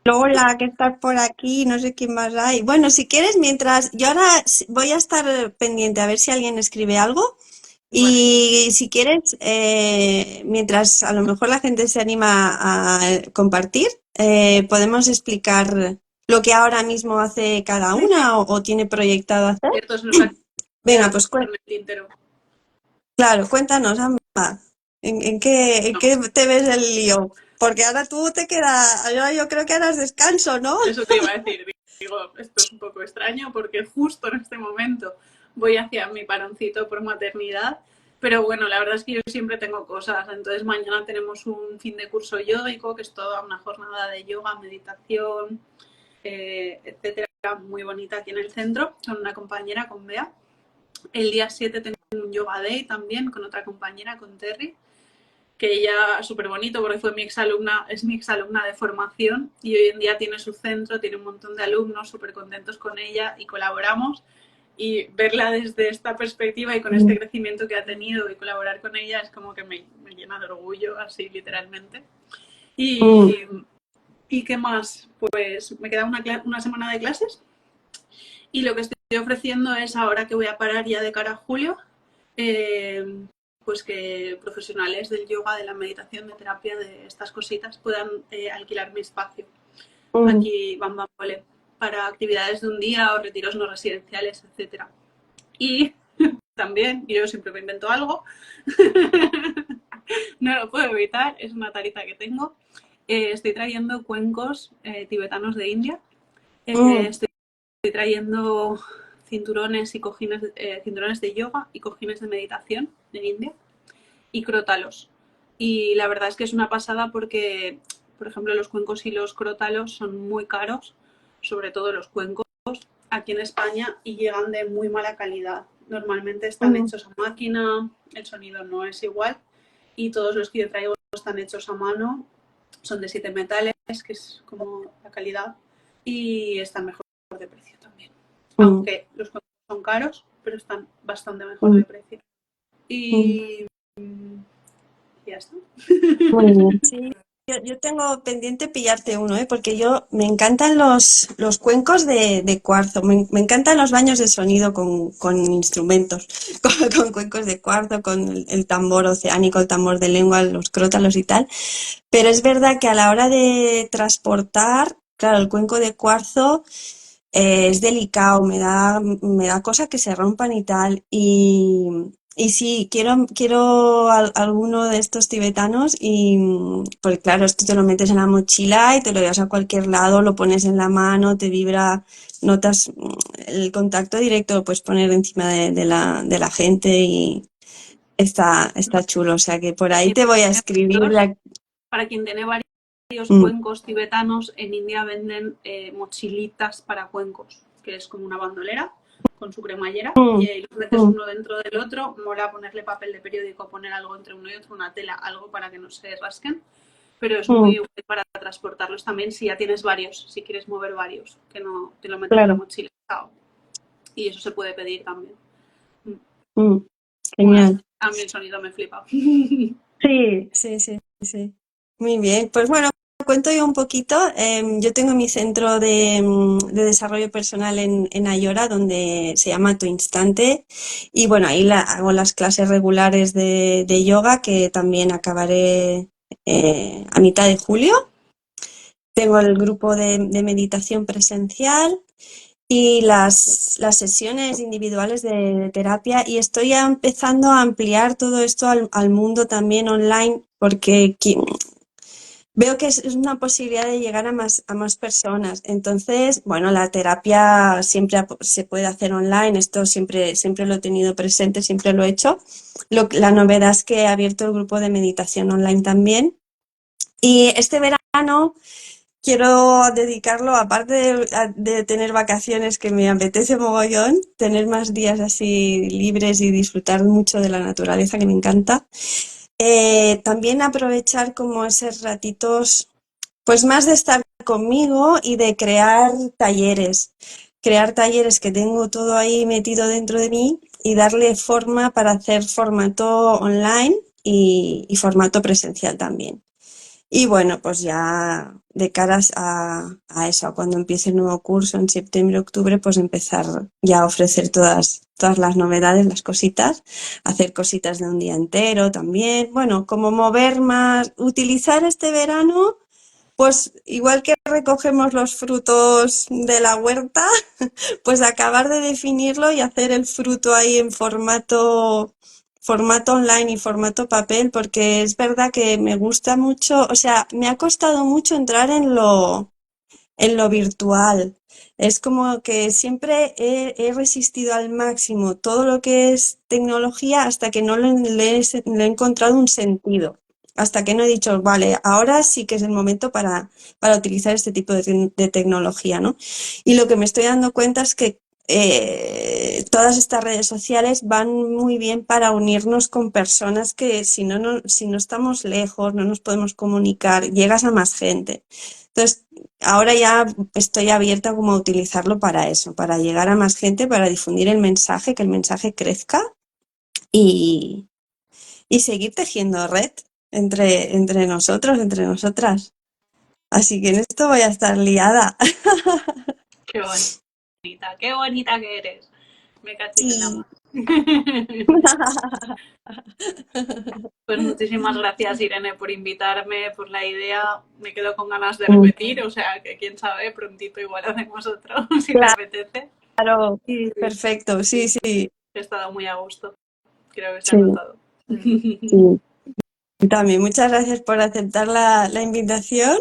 Lola, que estás por aquí, no sé quién más hay. Bueno, si quieres, mientras, yo ahora voy a estar pendiente a ver si alguien escribe algo. Vale, Y si quieres, mientras a lo mejor la gente se anima a compartir, podemos explicar lo que ahora mismo hace cada una o tiene proyectado hacer. cierto, se nos ha Venga, quedado pues en el tintero. claro, cuéntanos, Amba, en qué te ves el lío? Porque ahora tú te quedas, yo creo que harás descanso, ¿no? Eso te iba a decir. Digo, esto es un poco extraño porque justo en este momento voy hacia mi paroncito por maternidad. Pero bueno, la verdad es que yo siempre tengo cosas. Entonces mañana tenemos un fin de curso yógico, que es toda una jornada de yoga, meditación, etcétera, muy bonita aquí en el centro, con una compañera, con Bea. El día 7 tengo un yoga day también con otra compañera, con Terry, que ella, súper bonito porque fue mi exalumna, es mi exalumna de formación y hoy en día tiene su centro, tiene un montón de alumnos súper contentos con ella y colaboramos. Y verla desde esta perspectiva y con este crecimiento que ha tenido y colaborar con ella es como que me llena de orgullo, así literalmente. Mm, Y, ¿y qué más? Pues me queda una semana de clases y lo que estoy ofreciendo es, ahora que voy a parar ya de cara a julio, eh, pues que profesionales del yoga, de la meditación, de terapia, de estas cositas puedan alquilar mi espacio. mm. Aquí Bambambole, para actividades de un día o retiros no residenciales, etcétera. Y también, yo siempre me invento algo, no lo puedo evitar, es una tarita que tengo. Estoy trayendo cuencos tibetanos de India. Mm, Estoy trayendo cinturones y cojines, cinturones de yoga y cojines de meditación de India y crótalos. Y la verdad es que es una pasada porque, por ejemplo, los cuencos y los crótalos son muy caros, sobre todo los cuencos aquí en España, y llegan de muy mala calidad. Normalmente están mm, hechos a máquina, el sonido no es igual, y todos los que yo traigo están hechos a mano, son de 7 metales, que es como la calidad, y están mejor de precio también. mm, Aunque los cuencos son caros, pero están bastante mejor mm, de precio. mm. Y ya está. Muy bien. Sí. yo tengo pendiente pillarte uno, ¿eh? Porque yo me encantan los cuencos de cuarzo, me encantan los baños de sonido con instrumentos, con cuencos de cuarzo, con el tambor oceánico, el tambor de lengua, los crótalos y tal. Pero es verdad que a la hora de transportar, claro, el cuenco de cuarzo es delicado, me da cosa que se rompan y tal. Y sí, quiero alguno de estos tibetanos y, pues claro, esto te lo metes en la mochila y te lo llevas a cualquier lado, lo pones en la mano, te vibra, notas el contacto directo, lo puedes poner encima de la gente y está chulo. O sea que por ahí Y te voy a escribir. para quien tiene varios Mm, cuencos tibetanos, en India venden mochilitas para cuencos, que es como una bandolera con su cremallera y mm, ahí los metes mm, uno dentro del otro. Mola ponerle papel de periódico, poner algo entre uno y otro, una tela, algo para que no se rasquen. Pero es mm, muy útil para transportarlos también si ya tienes varios, si quieres mover varios, que no te lo metes en la claro. mochila. Y eso se puede pedir también. Mm, Bueno, genial. a mí el sonido me flipa. Sí, sí, sí, sí. Muy bien. Pues bueno, cuento yo un poquito. Yo tengo mi centro de desarrollo personal en Ayora, donde se llama Tu Instante. Y bueno, ahí hago las clases regulares de yoga, que también acabaré a mitad de julio. Tengo el grupo de meditación presencial y las sesiones individuales de terapia y estoy ya empezando a ampliar todo esto al mundo también online porque veo que es una posibilidad de llegar a más personas. Entonces, bueno, la terapia siempre se puede hacer online, esto siempre lo he tenido presente, siempre lo he hecho. La novedad es que he abierto el grupo de meditación online también y este verano quiero dedicarlo, aparte de tener vacaciones que me apetece mogollón, tener más días así libres y disfrutar mucho de la naturaleza que me encanta. También aprovechar como esos ratitos, pues más de estar conmigo y de crear talleres que tengo todo ahí metido dentro de mí y darle forma para hacer formato online y formato presencial también. Y bueno, pues ya de caras a eso, a cuando empiece el nuevo curso en septiembre, octubre, pues empezar ya a ofrecer todas las novedades, las cositas, hacer cositas de un día entero también. Bueno, como mover más, utilizar este verano, pues igual que recogemos los frutos de la huerta, pues acabar de definirlo y hacer el fruto ahí en formato online y formato papel, porque es verdad que me gusta mucho, o sea, me ha costado mucho entrar en lo virtual. Es como que siempre he resistido al máximo todo lo que es tecnología hasta que no le he encontrado un sentido. Hasta que no he dicho, vale, ahora sí que es el momento para utilizar este tipo de tecnología, ¿no? Y lo que me estoy dando cuenta es que todas estas redes sociales van muy bien para unirnos con personas que si no estamos lejos, no nos podemos comunicar, llegas a más gente. Entonces, ahora ya estoy abierta como a utilizarlo para eso, para llegar a más gente, para difundir el mensaje, que el mensaje crezca y, y seguir tejiendo red entre nosotros, entre nosotras. Así que en esto voy a estar liada. Qué qué bonita que eres. Me cachis en la Sí. mano. Pues muchísimas gracias, Irene, por invitarme, por la idea. Me quedo con ganas de repetir, o sea que quién sabe, prontito igual hacemos otro, si te apetece. Claro, Y perfecto, sí, sí, he estado muy a gusto, creo que se ha sí, notado. sí. Y también muchas gracias por aceptar la invitación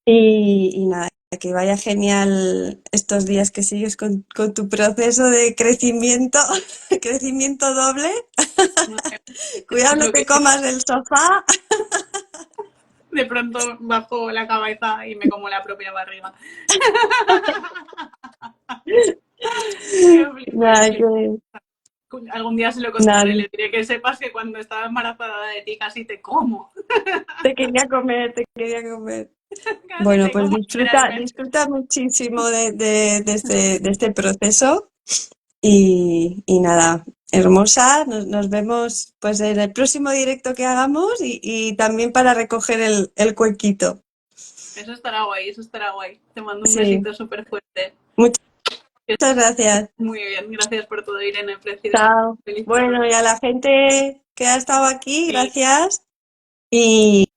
y nada, que vaya genial estos días que sigues con tu proceso de crecimiento, crecimiento doble. Eso Cuidado, es no lo que te comas el sofá. de pronto bajo la cabeza y me como la propia barriga. Me Nada, flipa. Algún día se lo contaré, nada, le diré que sepas que cuando estaba embarazada de ti casi te como. te quería comer, te quería comer. Casi Bueno, te pues como literalmente. disfruta muchísimo de este proceso y nada, hermosa. Nos vemos pues en el próximo directo que hagamos y también para recoger el cuenquito. Eso estará guay, eso estará guay. Te mando un Sí, besito súper fuerte. muchas gracias. Muy bien, gracias por todo, Irene, preciosa. Chao. Feliz Bueno, y a la gente que ha estado aquí, sí. gracias. Y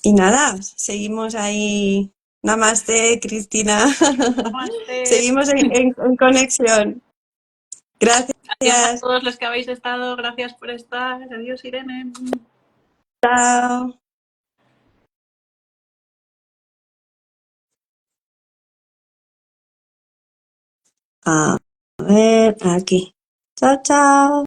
nada, seguimos ahí. Namaste, Cristina. Namaste. Seguimos en conexión. Adiós a Gracias. todos los que habéis estado. Gracias por estar. Adiós, Irene. Chao. A ver, aquí. Chao, chao.